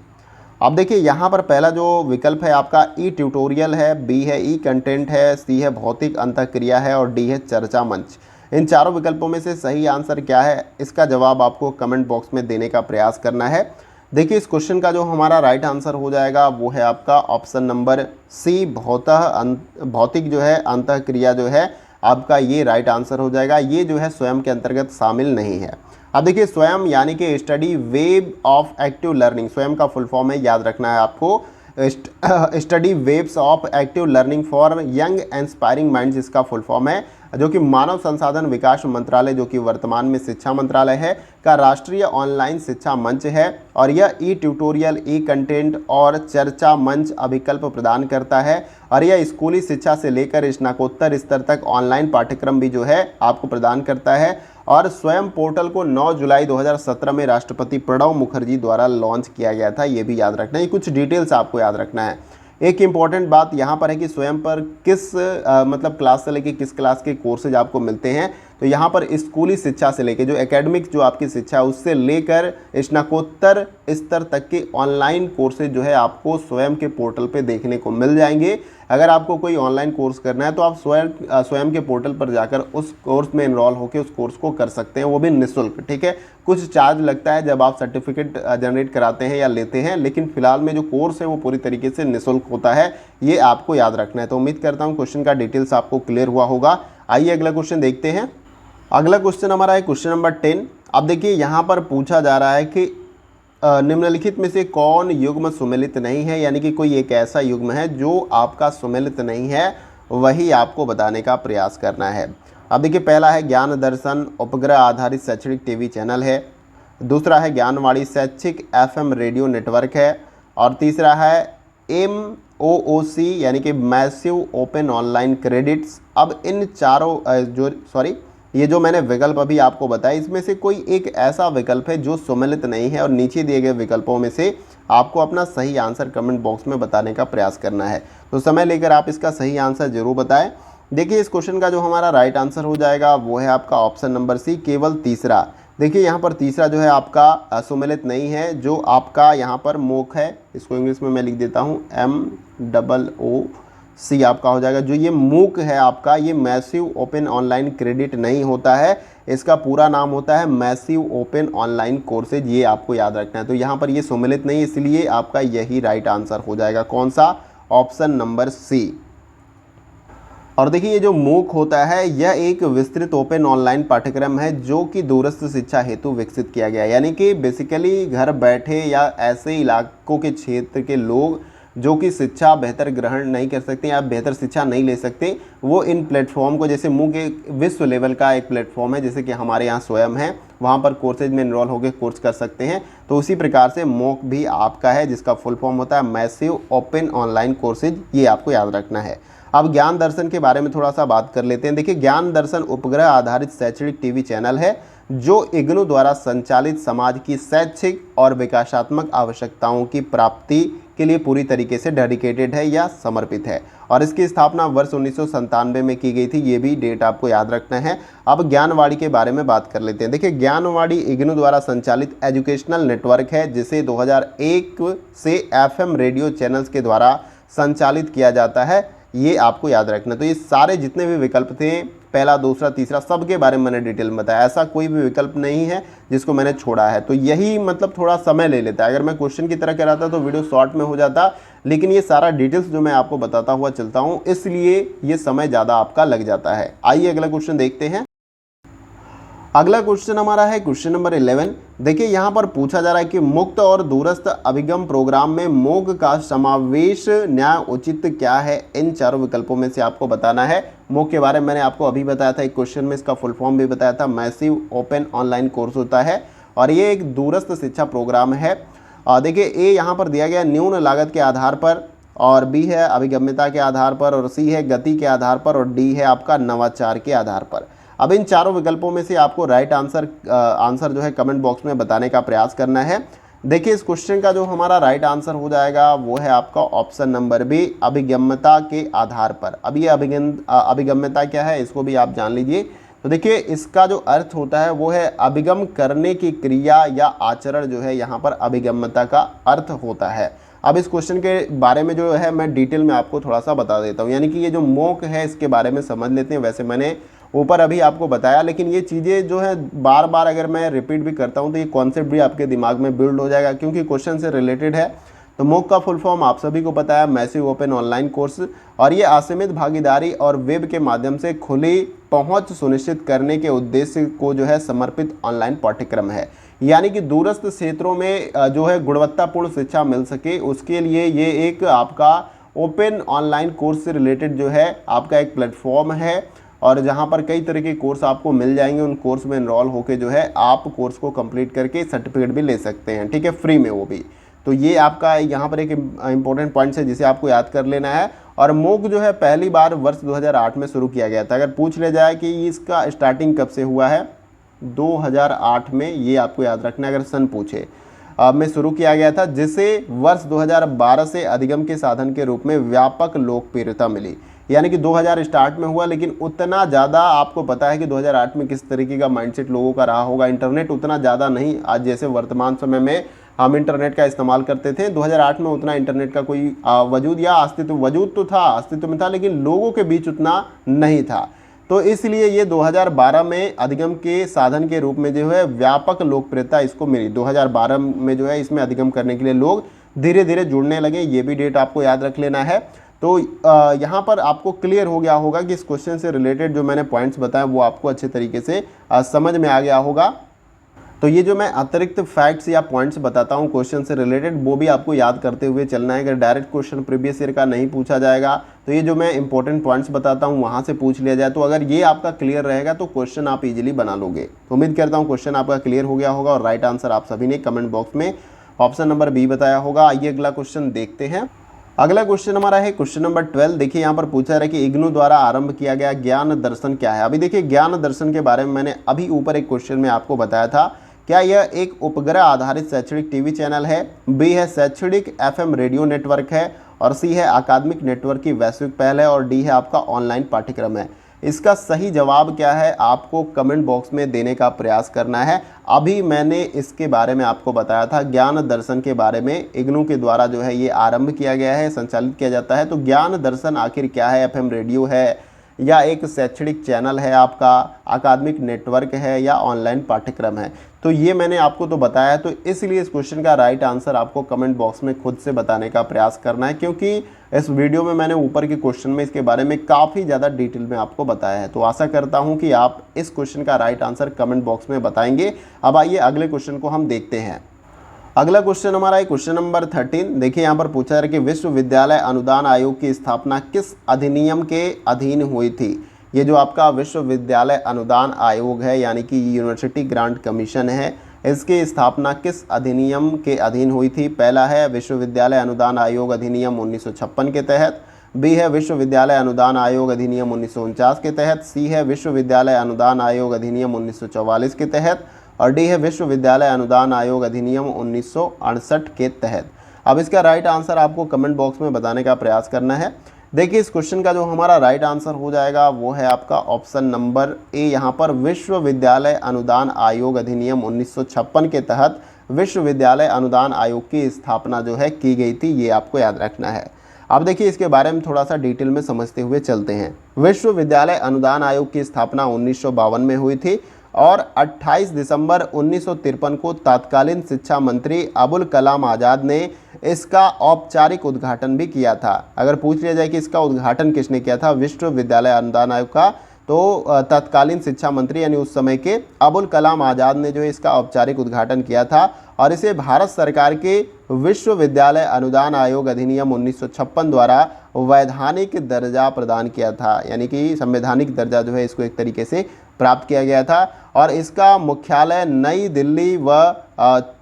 अब देखिए यहाँ पर पहला जो विकल्प है आपका ई ट्यूटोरियल है, बी है ई कंटेंट है, सी है भौतिक अंतःक्रिया है, और डी है चर्चा मंच। इन चारों विकल्पों में से सही आंसर क्या है, इसका जवाब आपको कमेंट बॉक्स में देने का प्रयास करना है। देखिए इस क्वेश्चन का जो हमारा राइट आंसर हो जाएगा वो है आपका ऑप्शन नंबर सी, भौतिक जो है अंतःक्रिया जो है आपका, ये राइट आंसर हो जाएगा। ये जो है स्वयं के अंतर्गत शामिल नहीं है। अब देखिए स्वयं यानी कि study web of active learning, स्वयं का फुल फॉर्म है, याद रखना है आपको, study webs of active learning for young inspiring minds इसका फुल फॉर्म है, जो कि मानव संसाधन विकास मंत्रालय, जो कि वर्तमान में शिक्षा मंत्रालय है, का राष्ट्रीय ऑनलाइन शिक्षा मंच है। और यह ई ट्यूटोरियल, ई कंटेंट और चर्चा मंच अभिकल्प प्रदान करता है, और यह स्कूली शिक्षा से लेकर स्नातकोत्तर स्तर तक ऑनलाइन पाठ्यक्रम भी जो है आपको प्रदान करता है। और स्वयं पोर्टल को 9 जुलाई 2017 में राष्ट्रपति प्रणब मुखर्जी द्वारा लॉन्च किया गया था, ये भी याद रखना है। ये कुछ डिटेल्स आपको याद रखना है। एक इम्पॉर्टेंट बात यहाँ पर है कि स्वयं पर किस मतलब क्लास से लेके किस क्लास के कोर्सेज आपको मिलते हैं, तो यहाँ पर स्कूली शिक्षा से लेकर जो एकेडमिक जो आपकी शिक्षा है उससे लेकर स्नातकोत्तर स्तर तक के ऑनलाइन कोर्सेज जो है आपको स्वयं के पोर्टल पे देखने को मिल जाएंगे। अगर आपको कोई ऑनलाइन कोर्स करना है तो आप स्वयं के पोर्टल पर जाकर उस कोर्स में इनरोल होकर उस कोर्स को कर सकते हैं, वो भी निःशुल्क, ठीक है। कुछ चार्ज लगता है जब आप सर्टिफिकेट जनरेट कराते हैं या लेते हैं, लेकिन फिलहाल में जो कोर्स है वो पूरी तरीके से निःशुल्क होता है, ये आपको याद रखना है। तो उम्मीद करता हूँ क्वेश्चन का डिटेल्स आपको क्लियर हुआ होगा। आइए अगला क्वेश्चन देखते हैं। अगला क्वेश्चन हमारा है क्वेश्चन नंबर 10। अब देखिए यहाँ पर पूछा जा रहा है कि निम्नलिखित में से कौन युग्म सुमेलित नहीं है, यानी कि कोई एक ऐसा युग्म है जो आपका सुमेलित नहीं है, वही आपको बताने का प्रयास करना है। अब देखिए, पहला है ज्ञान दर्शन उपग्रह आधारित शैक्षणिक टीवी चैनल है, दूसरा है ज्ञानवाणी शैक्षिक एफएम रेडियो नेटवर्क है, और तीसरा है MOOC यानी कि मैसिव ओपन ऑनलाइन क्रेडिट्स। अब इन चारों ये जो मैंने विकल्प अभी आपको बताया, इसमें से कोई एक ऐसा विकल्प है जो सुमेलित नहीं है, और नीचे दिए गए विकल्पों में से आपको अपना सही आंसर कमेंट बॉक्स में बताने का प्रयास करना है। तो समय लेकर आप इसका सही आंसर जरूर बताएं। देखिए, इस क्वेश्चन का जो हमारा राइट आंसर हो जाएगा वो है आपका ऑप्शन नंबर सी, केवल तीसरा। देखिए, यहाँ पर तीसरा जो है आपका सुमेलित नहीं है, जो आपका यहाँ पर मोक है, इसको इंग्लिश में मैं लिख देता हूँ MOOC आपका हो जाएगा। जो ये मूक है आपका, ये मैसिव ओपन ऑनलाइन क्रेडिट नहीं होता है, इसका पूरा नाम होता है मैसिव ओपन ऑनलाइन कोर्सेज, ये आपको याद रखना है। तो यहाँ पर ये सुमेलित नहीं, इसलिए आपका यही राइट आंसर हो जाएगा। कौन सा? Option number C. और देखिए, ये जो मूक होता है यह एक विस्तृत ओपन ऑनलाइन पाठ्यक्रम है जो कि दूरस्थ शिक्षा हेतु विकसित किया गया है, यानी कि बेसिकली घर बैठे या ऐसे इलाकों के क्षेत्र के लोग जो कि शिक्षा बेहतर ग्रहण नहीं कर सकते या बेहतर शिक्षा नहीं ले सकते, वो इन प्लेटफॉर्म को, जैसे मूक एक विश्व लेवल का एक प्लेटफॉर्म है, जैसे कि हमारे यहाँ स्वयं है, वहाँ पर कोर्सेज में इनरोल होकर कोर्स कर सकते हैं। तो उसी प्रकार से मोक भी आपका है, जिसका फुल फॉर्म होता है मैसिव ओपन ऑनलाइन कोर्सेज, ये आपको याद रखना है। अब ज्ञान दर्शन के बारे में थोड़ा सा बात कर लेते हैं। देखिए, ज्ञान दर्शन उपग्रह आधारित शैक्षणिक टीवी चैनल है जो इग्नू द्वारा संचालित समाज की शैक्षिक और विकासात्मक आवश्यकताओं की प्राप्ति के लिए पूरी तरीके से डेडिकेटेड है या समर्पित है, और इसकी स्थापना वर्ष 1997 में की गई थी, ये भी डेट आपको याद रखना है। अब ज्ञानवाणी के बारे में बात कर लेते हैं। देखिए, ज्ञानवाणी इग्नू द्वारा संचालित एजुकेशनल नेटवर्क है जिसे 2001 से एफएम रेडियो चैनल्स के द्वारा संचालित किया जाता है, ये आपको याद रखना। तो ये सारे जितने भी विकल्प थे, पहला, दूसरा, तीसरा, सब के बारे में मैंने डिटेल में बताया, ऐसा कोई भी विकल्प नहीं है जिसको मैंने छोड़ा है। तो यही मतलब थोड़ा समय ले लेता है, अगर मैं क्वेश्चन की तरह कराता तो वीडियो शॉर्ट में हो जाता, लेकिन ये सारा डिटेल्स जो मैं आपको बताता हुआ चलता हूँ, इसलिए ये समय ज़्यादा आपका लग जाता है। आइए अगला क्वेश्चन देखते हैं। अगला क्वेश्चन हमारा है क्वेश्चन नंबर 11। देखिए, यहाँ पर पूछा जा रहा है कि मुक्त और दूरस्थ अभिगम प्रोग्राम में मोक का समावेश न्याय उचित क्या है? इन चारों विकल्पों में से आपको बताना है। मोक के बारे में मैंने आपको अभी बताया था, एक क्वेश्चन में इसका फुल फॉर्म भी बताया था, मैसिव ओपन ऑनलाइन कोर्स होता है, और ये एक दूरस्थ शिक्षा प्रोग्राम है। देखिए, ए यहाँ पर दिया गया न्यून लागत के आधार पर, और बी है अभिगम्यता के आधार पर, और सी है गति के आधार पर, और डी है आपका नवाचार के आधार पर। अब इन चारों विकल्पों में से आपको राइट आंसर जो है कमेंट बॉक्स में बताने का प्रयास करना है। देखिए, इस क्वेश्चन का जो हमारा राइट आंसर हो जाएगा वो है आपका ऑप्शन नंबर बी, अभिगम्यता के आधार पर। अब ये अभिगम्यता क्या है, इसको भी आप जान लीजिए। तो देखिए, इसका जो अर्थ होता है वो है अभिगम करने की क्रिया या आचरण, जो है यहाँ पर अभिगम्यता का अर्थ होता है। अब इस क्वेश्चन के बारे में जो है मैं डिटेल में आपको थोड़ा सा बता देता हूँ, यानी कि ये जो मोक है इसके बारे में समझ लेते हैं। वैसे मैंने ऊपर अभी आपको बताया, लेकिन ये चीज़ें जो है बार बार अगर मैं रिपीट भी करता हूँ तो ये कॉन्सेप्ट भी आपके दिमाग में बिल्ड हो जाएगा, क्योंकि क्वेश्चन से रिलेटेड है। तो मोक का फुल फॉर्म आप सभी को पता है, मैसिव ओपन ऑनलाइन कोर्स, और ये असीमित भागीदारी और वेब के माध्यम से खुली पहुंच सुनिश्चित करने के उद्देश्य को जो है समर्पित ऑनलाइन पाठ्यक्रम है। यानी कि दूरस्थ क्षेत्रों में जो है गुणवत्तापूर्ण शिक्षा मिल सके, उसके लिए ये एक आपका ओपन ऑनलाइन कोर्स से रिलेटेड जो है आपका एक प्लेटफॉर्म है, और जहाँ पर कई तरह के कोर्स आपको मिल जाएंगे। उन कोर्स में इनरोल होकर जो है आप कोर्स को कंप्लीट करके सर्टिफिकेट भी ले सकते हैं, ठीक है, फ्री में वो भी। तो ये आपका यहाँ पर एक इंपॉर्टेंट पॉइंट्स है जिसे आपको याद कर लेना है। और मोक जो है पहली बार वर्ष 2008 में शुरू किया गया था। अगर पूछ ले जाए कि इसका स्टार्टिंग कब से हुआ है, 2008 में, ये आपको याद रखना है अगर सन पूछे, में शुरू किया गया था, जिसे वर्ष 2012 से अधिगम के साधन के रूप में व्यापक लोकप्रियता मिली। यानी कि 2000 स्टार्ट में हुआ, लेकिन उतना ज़्यादा आपको पता है कि 2008 में किस तरीके का माइंडसेट लोगों का रहा होगा। इंटरनेट उतना ज़्यादा नहीं, आज जैसे वर्तमान समय में हम इंटरनेट का इस्तेमाल करते थे। 2008 में उतना इंटरनेट का कोई वजूद या वजूद तो था, अस्तित्व में था, लेकिन लोगों के बीच उतना नहीं था। तो इसलिए ये 2012 में अधिगम के साधन के रूप में जो है व्यापक लोकप्रियता इसको मिली। 2012 में जो है इसमें अधिगम करने के लिए लोग धीरे धीरे जुड़ने लगे, ये भी डेट आपको याद रख लेना है। तो यहाँ पर आपको क्लियर हो गया होगा कि इस क्वेश्चन से रिलेटेड जो मैंने पॉइंट्स बताए वो आपको अच्छे तरीके से समझ में आ गया होगा। तो ये जो मैं अतिरिक्त फैक्ट्स या पॉइंट्स बताता हूँ क्वेश्चन से रिलेटेड, वो भी आपको याद करते हुए चलना है। अगर डायरेक्ट क्वेश्चन प्रीवियस ईयर का नहीं पूछा जाएगा तो ये जो मैं इंपॉर्टेंट पॉइंट्स बताता हूँ वहाँ से पूछ लिया जाए, तो अगर ये आपका क्लियर रहेगा तो क्वेश्चन आप इजीली बना लोगे। तो उम्मीद करता हूँ क्वेश्चन आपका क्लियर हो गया होगा और राइट आंसर आप सभी ने कमेंट बॉक्स में ऑप्शन नंबर बी बताया होगा। आइए अगला क्वेश्चन देखते हैं। अगला क्वेश्चन हमारा है क्वेश्चन नंबर 12। देखिए यहाँ पर पूछा जा रहा है कि इग्नू द्वारा आरंभ किया गया ज्ञान दर्शन क्या है। अभी देखिए ज्ञान दर्शन के बारे में मैंने अभी ऊपर एक क्वेश्चन में आपको बताया था। क्या यह एक उपग्रह आधारित शैक्षणिक टीवी चैनल है, बी है शैक्षणिक एफएम रेडियो नेटवर्क है, और सी है अकादमिक नेटवर्क की वैश्विक पहल है, और डी है आपका ऑनलाइन पाठ्यक्रम है। इसका सही जवाब क्या है आपको कमेंट बॉक्स में देने का प्रयास करना है। अभी मैंने इसके बारे में आपको बताया था, ज्ञान दर्शन के बारे में इग्नू के द्वारा जो है ये आरंभ किया गया है, संचालित किया जाता है। तो ज्ञान दर्शन आखिर क्या है, एफएम रेडियो है या एक शैक्षणिक चैनल है, आपका अकादमिक नेटवर्क है या ऑनलाइन पाठ्यक्रम है, तो ये मैंने आपको तो बताया है। तो इसलिए इस क्वेश्चन का राइट आंसर आपको कमेंट बॉक्स में खुद से बताने का प्रयास करना है, क्योंकि इस वीडियो में मैंने ऊपर के क्वेश्चन में इसके बारे में काफ़ी ज़्यादा डिटेल में आपको बताया है। तो आशा करता हूँ कि आप इस क्वेश्चन का राइट आंसर कमेंट बॉक्स में बताएंगे। अब आइए अगले क्वेश्चन को हम देखते हैं। अगला क्वेश्चन हमारा है क्वेश्चन नंबर 13। देखिए यहाँ पर पूछा जा रहा है कि विश्वविद्यालय अनुदान आयोग की स्थापना किस अधिनियम के अधीन हुई थी। ये जो आपका विश्वविद्यालय अनुदान आयोग है यानी कि यूनिवर्सिटी ग्रांट कमीशन है, इसकी स्थापना किस अधिनियम के अधीन हुई थी। पहला है विश्वविद्यालय अनुदान आयोग अधिनियम 1956 के तहत, बी है विश्वविद्यालय अनुदान आयोग अधिनियम 1949 के तहत, सी है विश्वविद्यालय अनुदान आयोग अधिनियम 1944 के तहत, और डी है विश्वविद्यालय अनुदान आयोग अधिनियम 1968 के तहत। अब इसका राइट आंसर आपको कमेंट बॉक्स में बताने का प्रयास करना है। देखिए इस क्वेश्चन का जो हमारा राइट आंसर हो जाएगा वो है आपका ऑप्शन नंबर ए। यहाँ पर विश्वविद्यालय अनुदान आयोग अधिनियम 1956 के तहत विश्वविद्यालय अनुदान आयोग की स्थापना जो है की गई थी, ये आपको याद रखना है। अब देखिए इसके बारे में थोड़ा सा डिटेल में समझते हुए चलते हैं। विश्वविद्यालय अनुदान आयोग की स्थापना 1952 में हुई थी और 28 दिसंबर 1953 को तत्कालीन शिक्षा मंत्री अबुल कलाम आज़ाद ने इसका औपचारिक उद्घाटन भी किया था। अगर पूछ लिया जाए कि इसका उद्घाटन किसने किया था विश्वविद्यालय अनुदान आयोग का, तो तत्कालीन शिक्षा मंत्री यानी उस समय के अबुल कलाम आज़ाद ने जो है इसका औपचारिक उद्घाटन किया था और इसे भारत सरकार के विश्वविद्यालय अनुदान आयोग अधिनियम 1956 द्वारा वैधानिक दर्जा प्रदान किया था, यानी कि संवैधानिक दर्जा जो है इसको एक तरीके से प्राप्त किया गया था। और इसका मुख्यालय नई दिल्ली व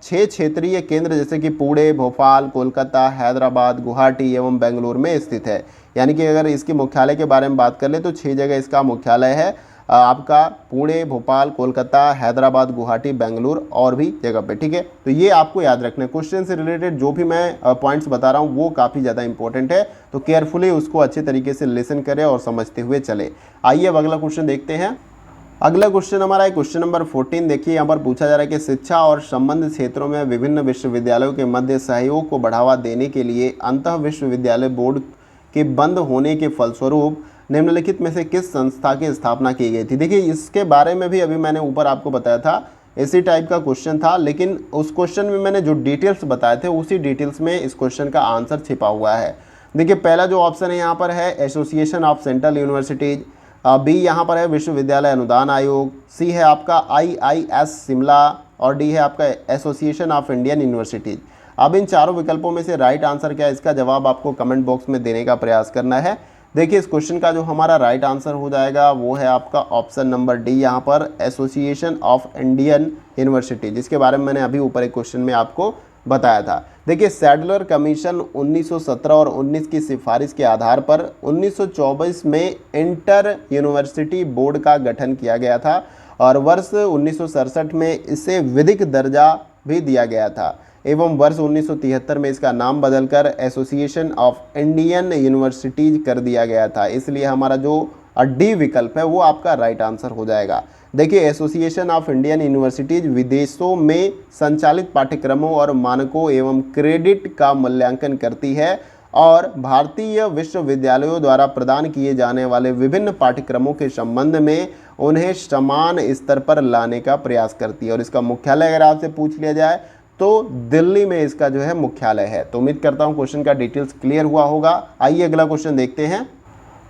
6 क्षेत्रीय केंद्र जैसे कि पुणे, भोपाल, कोलकाता, हैदराबाद, गुवाहाटी एवं बेंगलुरु में स्थित है। यानी कि अगर इसके मुख्यालय के बारे में बात कर ले तो 6 जगह इसका मुख्यालय है, आपका पुणे, भोपाल, कोलकाता, हैदराबाद, गुवाहाटी, बेंगलुरु और भी जगह पे। ठीक है, तो ये आपको याद रखना है। क्वेश्चन से रिलेटेड जो भी मैं पॉइंट्स बता रहा हूँ वो काफ़ी ज़्यादा इंपॉर्टेंट है, तो केयरफुली उसको अच्छे तरीके से लिसन करें और समझते हुए चले। आइए अब अगला क्वेश्चन देखते हैं। अगला क्वेश्चन हमारा है क्वेश्चन नंबर 14। देखिए यहाँ पर पूछा जा रहा है कि शिक्षा और संबंध क्षेत्रों में विभिन्न विश्वविद्यालयों के मध्य सहयोग को बढ़ावा देने के लिए अंतः विश्वविद्यालय बोर्ड के बंद होने के फलस्वरूप निम्नलिखित में से किस संस्था की स्थापना की गई थी। देखिए इसके बारे में भी अभी मैंने ऊपर आपको बताया था, इसी टाइप का क्वेश्चन था, लेकिन उस क्वेश्चन में मैंने जो डिटेल्स बताए थे उसी डिटेल्स में इस क्वेश्चन का आंसर छिपा हुआ है। देखिए पहला जो ऑप्शन है यहाँ पर है association of central universities, B यहाँ पर है विश्वविद्यालय अनुदान आयोग, सी है आपका IIS शिमला और डी है आपका एसोसिएशन ऑफ इंडियन यूनिवर्सिटीज़। अब इन चारों विकल्पों में से राइट आंसर क्या है, इसका जवाब आपको कमेंट बॉक्स में देने का प्रयास करना है। देखिए इस क्वेश्चन का जो हमारा राइट आंसर हो जाएगा वो है आपका ऑप्शन नंबर डी, यहाँ पर एसोसिएशन ऑफ इंडियन यूनिवर्सिटी, जिसके बारे में मैंने अभी ऊपर एक क्वेश्चन में आपको बताया था। देखिए सैडलर कमीशन 1917 और 19 की सिफारिश के आधार पर 1924 में इंटर यूनिवर्सिटी बोर्ड का गठन किया गया था और वर्ष 1967 में इसे विधिक दर्जा भी दिया गया था एवं वर्ष 1973 में इसका नाम बदलकर एसोसिएशन ऑफ इंडियन यूनिवर्सिटीज कर दिया गया था। इसलिए हमारा जो डी विकल्प है वो आपका राइट आंसर हो जाएगा। देखिए एसोसिएशन ऑफ इंडियन यूनिवर्सिटीज विदेशों में संचालित पाठ्यक्रमों और मानकों एवं क्रेडिट का मूल्यांकन करती है और भारतीय विश्वविद्यालयों द्वारा प्रदान किए जाने वाले विभिन्न पाठ्यक्रमों के संबंध में उन्हें समान स्तर पर लाने का प्रयास करती है। और इसका मुख्यालय अगर आपसे पूछ लिया जाए तो दिल्ली में इसका जो है मुख्यालय है। तो उम्मीद करता हूँ क्वेश्चन का डिटेल्स क्लियर हुआ होगा। आइए अगला क्वेश्चन देखते हैं।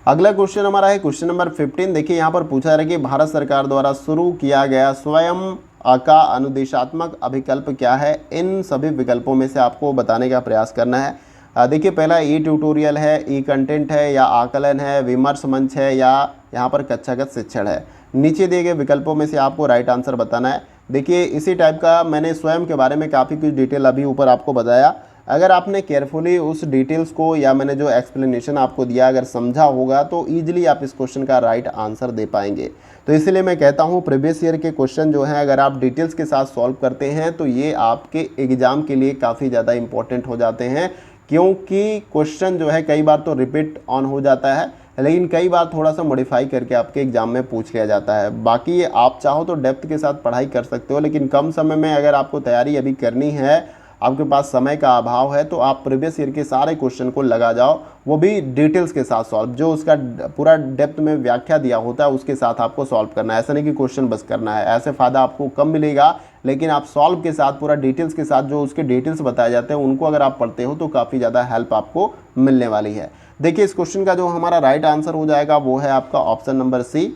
अगला क्वेश्चन हमारा है क्वेश्चन नंबर 15। देखिए यहाँ पर पूछा जा रहा है कि भारत सरकार द्वारा शुरू किया गया स्वयं का अनुदेशात्मक अभिकल्प क्या है, इन सभी विकल्पों में से आपको बताने का प्रयास करना है। देखिए पहला ई ट्यूटोरियल है, ई कंटेंट है, या आकलन है, विमर्श मंच है, या यहाँ पर कक्षागत शिक्षण है। नीचे दिए गए विकल्पों में से आपको राइट आंसर बताना है। देखिए इसी टाइप का मैंने स्वयं के बारे में काफ़ी कुछ डिटेल अभी ऊपर आपको बताया। अगर आपने केयरफुली उस डिटेल्स को या मैंने जो एक्सप्लेनेशन आपको दिया अगर समझा होगा तो ईजिली आप इस क्वेश्चन का राइट आंसर दे पाएंगे। तो इसलिए मैं कहता हूँ प्रीवियस ईयर के क्वेश्चन जो हैं अगर आप डिटेल्स के साथ सॉल्व करते हैं तो ये आपके एग्ज़ाम के लिए काफ़ी ज़्यादा इंपॉर्टेंट हो जाते हैं, क्योंकि क्वेश्चन जो है कई बार तो रिपीट ऑन हो जाता है, लेकिन कई बार थोड़ा सा मॉडिफाई करके आपके एग्जाम में पूछ लिया जाता है। बाकी आप चाहो तो डेप्थ के साथ पढ़ाई कर सकते हो, लेकिन कम समय में अगर आपको तैयारी अभी करनी है, आपके पास समय का अभाव है, तो आप प्रीवियस ईयर के सारे क्वेश्चन को लगा जाओ, वो भी डिटेल्स के साथ सॉल्व, जो उसका पूरा डेप्थ में व्याख्या दिया होता है उसके साथ आपको सॉल्व करना है। ऐसा नहीं कि क्वेश्चन बस करना है, ऐसे फ़ायदा आपको कम मिलेगा, लेकिन आप सॉल्व के साथ पूरा डिटेल्स के साथ जो उसके डिटेल्स बताए जाते हैं उनको अगर आप पढ़ते हो तो काफ़ी ज़्यादा हेल्प आपको मिलने वाली है। देखिए इस क्वेश्चन का जो हमारा राइट आंसर हो जाएगा वो है आपका option number C.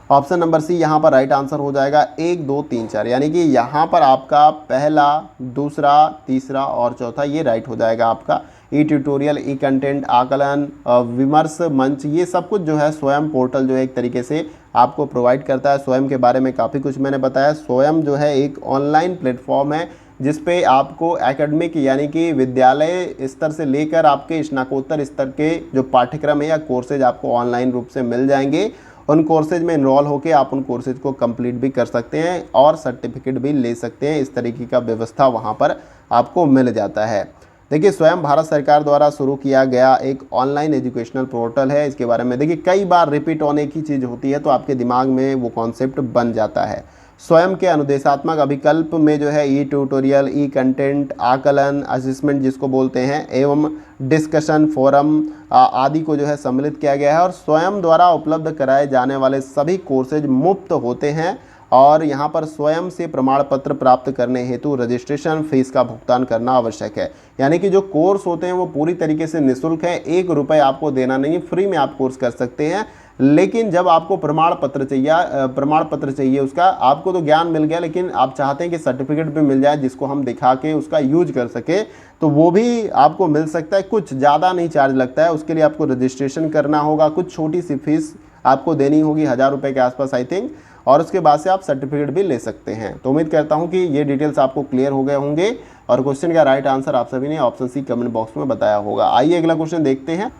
Option number C यहाँ पर राइट आंसर हो जाएगा 1, 2, 3, 4, यानी कि यहाँ पर आपका पहला, दूसरा, तीसरा और चौथा ये राइट हो जाएगा आपका। ई ट्यूटोरियल, ई कंटेंट, आकलन, विमर्श मंच, ये सब कुछ जो है स्वयं पोर्टल जो है एक तरीके से आपको प्रोवाइड करता है। स्वयं के बारे में काफ़ी कुछ मैंने बताया। स्वयं जो है एक ऑनलाइन प्लेटफॉर्म है जिस पे आपको एकेडमिक यानी कि विद्यालय स्तर से लेकर आपके स्नातकोत्तर स्तर के जो पाठ्यक्रम है या कोर्सेज आपको ऑनलाइन रूप से मिल जाएंगे। उन कोर्सेज में इनरोल होकर आप उन कोर्सेज को कंप्लीट भी कर सकते हैं और सर्टिफिकेट भी ले सकते हैं। इस तरीके का व्यवस्था वहाँ पर आपको मिल जाता है। देखिए स्वयं भारत सरकार द्वारा शुरू किया गया एक ऑनलाइन एजुकेशनल पोर्टल है। इसके बारे में देखिए कई बार रिपीट होने की चीज़ होती है तो आपके दिमाग में वो कॉन्सेप्ट बन जाता है। स्वयं के अनुदेशात्मक अभिकल्प में जो है ई ट्यूटोरियल, ई कंटेंट, आकलन, असेसमेंट जिसको बोलते हैं, एवं डिस्कशन फोरम आदि को जो है सम्मिलित किया गया है। और स्वयं द्वारा उपलब्ध कराए जाने वाले सभी कोर्सेज मुफ्त होते हैं और यहाँ पर स्वयं से प्रमाण पत्र प्राप्त करने हेतु रजिस्ट्रेशन फीस का भुगतान करना आवश्यक है। यानी कि जो कोर्स होते हैं वो पूरी तरीके से निःशुल्क है, 1 रुपये आपको देना नहीं है, फ्री में आप कोर्स कर सकते हैं। लेकिन जब आपको प्रमाण पत्र चाहिए उसका, आपको तो ज्ञान मिल गया लेकिन आप चाहते हैं कि सर्टिफिकेट भी मिल जाए जिसको हम दिखा के उसका यूज कर सके, तो वो भी आपको मिल सकता है। कुछ ज़्यादा नहीं चार्ज लगता है, उसके लिए आपको रजिस्ट्रेशन करना होगा, कुछ छोटी सी फीस आपको देनी होगी, 1000 रुपये के आसपास आई थिंक, और उसके बाद से आप सर्टिफिकेट भी ले सकते हैं। तो उम्मीद करता हूं कि ये डिटेल्स आपको क्लियर हो गए होंगे और क्वेश्चन का राइट आंसर आप सभी ने ऑप्शन सी कमेंट बॉक्स में बताया होगा। आइए अगला क्वेश्चन देखते हैं।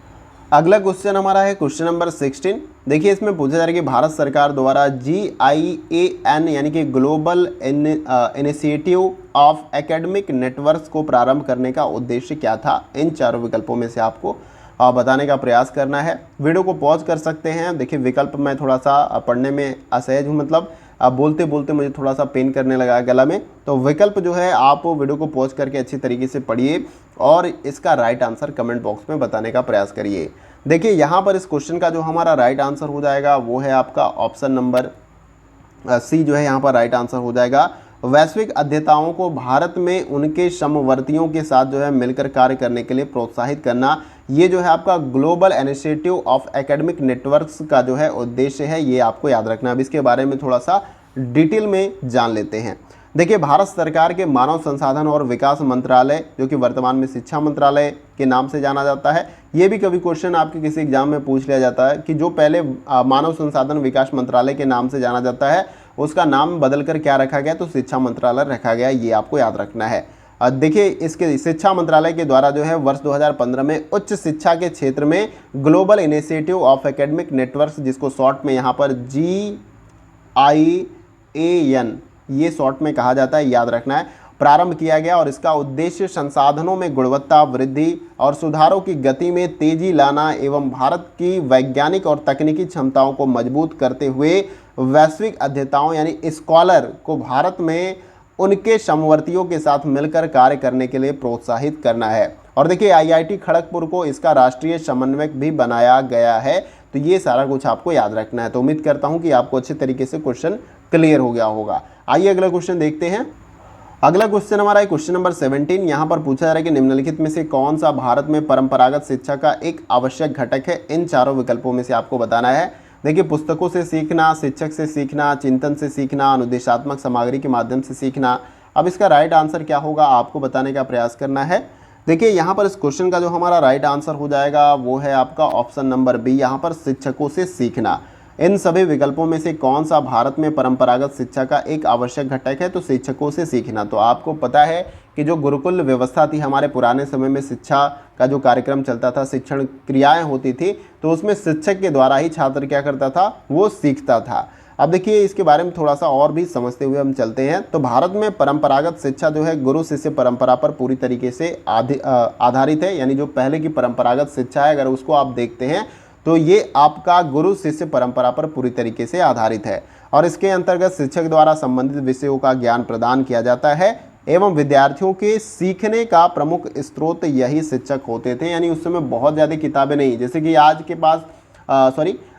अगला क्वेश्चन हमारा है क्वेश्चन नंबर 16। देखिए इसमें पूछा जा रहा है कि भारत सरकार द्वारा GIAN यानी कि global initiative of academic networks को प्रारंभ करने का उद्देश्य क्या था। इन चारों विकल्पों में से आपको बताने का प्रयास करना है। वीडियो को पॉज कर सकते हैं। देखिए विकल्प मैं थोड़ा सा पढ़ने में असहज हूँ, मतलब बोलते बोलते मुझे थोड़ा सा पेन करने लगा है गला में, तो विकल्प जो है आप वीडियो को पॉज करके अच्छी तरीके से पढ़िए और इसका राइट आंसर कमेंट बॉक्स में बताने का प्रयास करिए। देखिए यहाँ पर इस क्वेश्चन का जो हमारा राइट आंसर हो जाएगा वो है आपका ऑप्शन नंबर सी जो है यहाँ पर राइट आंसर हो जाएगा। वैश्विक अध्येताओं को भारत में उनके समवर्तियों के साथ जो है मिलकर कार्य करने के लिए प्रोत्साहित करना, ये जो है आपका global initiative of academic networks का जो है उद्देश्य है, ये आपको याद रखना। अब इसके बारे में थोड़ा सा डिटेल में जान लेते हैं। देखिए भारत सरकार के मानव संसाधन और विकास मंत्रालय, जो कि वर्तमान में शिक्षा मंत्रालय के नाम से जाना जाता है, ये भी कभी क्वेश्चन आपके किसी एग्जाम में पूछ लिया जाता है कि जो पहले मानव संसाधन विकास मंत्रालय के नाम से जाना जाता है उसका नाम बदलकर क्या रखा गया, तो शिक्षा मंत्रालय रखा गया, ये आपको याद रखना है। देखिए इसके शिक्षा मंत्रालय के द्वारा जो है वर्ष 2015 में उच्च शिक्षा के क्षेत्र में global initiative of academic networks, जिसको शॉर्ट में यहाँ पर GIAN ये शॉर्ट में कहा जाता है, याद रखना है, प्रारंभ किया गया। और इसका उद्देश्य संसाधनों में गुणवत्ता वृद्धि और सुधारों की गति में तेजी लाना एवं भारत की वैज्ञानिक और तकनीकी क्षमताओं को मजबूत करते हुए वैश्विक अध्येताओं यानी स्कॉलर को भारत में उनके समवर्तियों के साथ मिलकर कार्य करने के लिए प्रोत्साहित करना है। और देखिए IIT खड़गपुर को इसका राष्ट्रीय समन्वयक भी बनाया गया है। तो ये सारा कुछ आपको याद रखना है। तो उम्मीद करता हूँ कि आपको अच्छे तरीके से क्वेश्चन क्लियर हो गया होगा। आइए अगला क्वेश्चन देखते हैं। अगला क्वेश्चन हमारा है क्वेश्चन नंबर 17। यहाँ पर पूछा जा रहा है कि निम्नलिखित में से कौन सा भारत में परंपरागत शिक्षा का एक आवश्यक घटक है। इन चारों विकल्पों में से आपको बताना है। देखिए, पुस्तकों से सीखना, शिक्षक से सीखना, चिंतन से सीखना, अनुदेशात्मक सामग्री के माध्यम से सीखना। अब इसका राइट आंसर क्या होगा आपको बताने का प्रयास करना है। देखिए, यहाँ पर इस क्वेश्चन का जो हमारा राइट आंसर हो जाएगा वो है आपका ऑप्शन नंबर बी, यहाँ पर शिक्षकों से सीखना। इन सभी विकल्पों में से कौन सा भारत में परंपरागत शिक्षा का एक आवश्यक घटक है? तो शिक्षकों से सीखना। तो आपको पता है कि जो गुरुकुल व्यवस्था थी हमारे पुराने समय में, शिक्षा का जो कार्यक्रम चलता था, शिक्षण क्रियाएं होती थी, तो उसमें शिक्षक के द्वारा ही छात्र क्या करता था, वो सीखता था। अब देखिए, इसके बारे में थोड़ा सा और भी समझते हुए हम चलते हैं। तो भारत में परंपरागत शिक्षा जो है गुरु शिष्य परंपरा पर पूरी तरीके से आधारित है। यानी जो पहले की परंपरागत शिक्षा है, अगर उसको आप देखते हैं तो ये आपका गुरु शिष्य परंपरा पर पूरी तरीके से आधारित है। और इसके अंतर्गत शिक्षक द्वारा संबंधित विषयों का ज्ञान प्रदान किया जाता है एवं विद्यार्थियों के सीखने का प्रमुख स्रोत यही शिक्षक होते थे। यानी उस समय बहुत ज़्यादा किताबें नहीं, जैसे कि आज के पास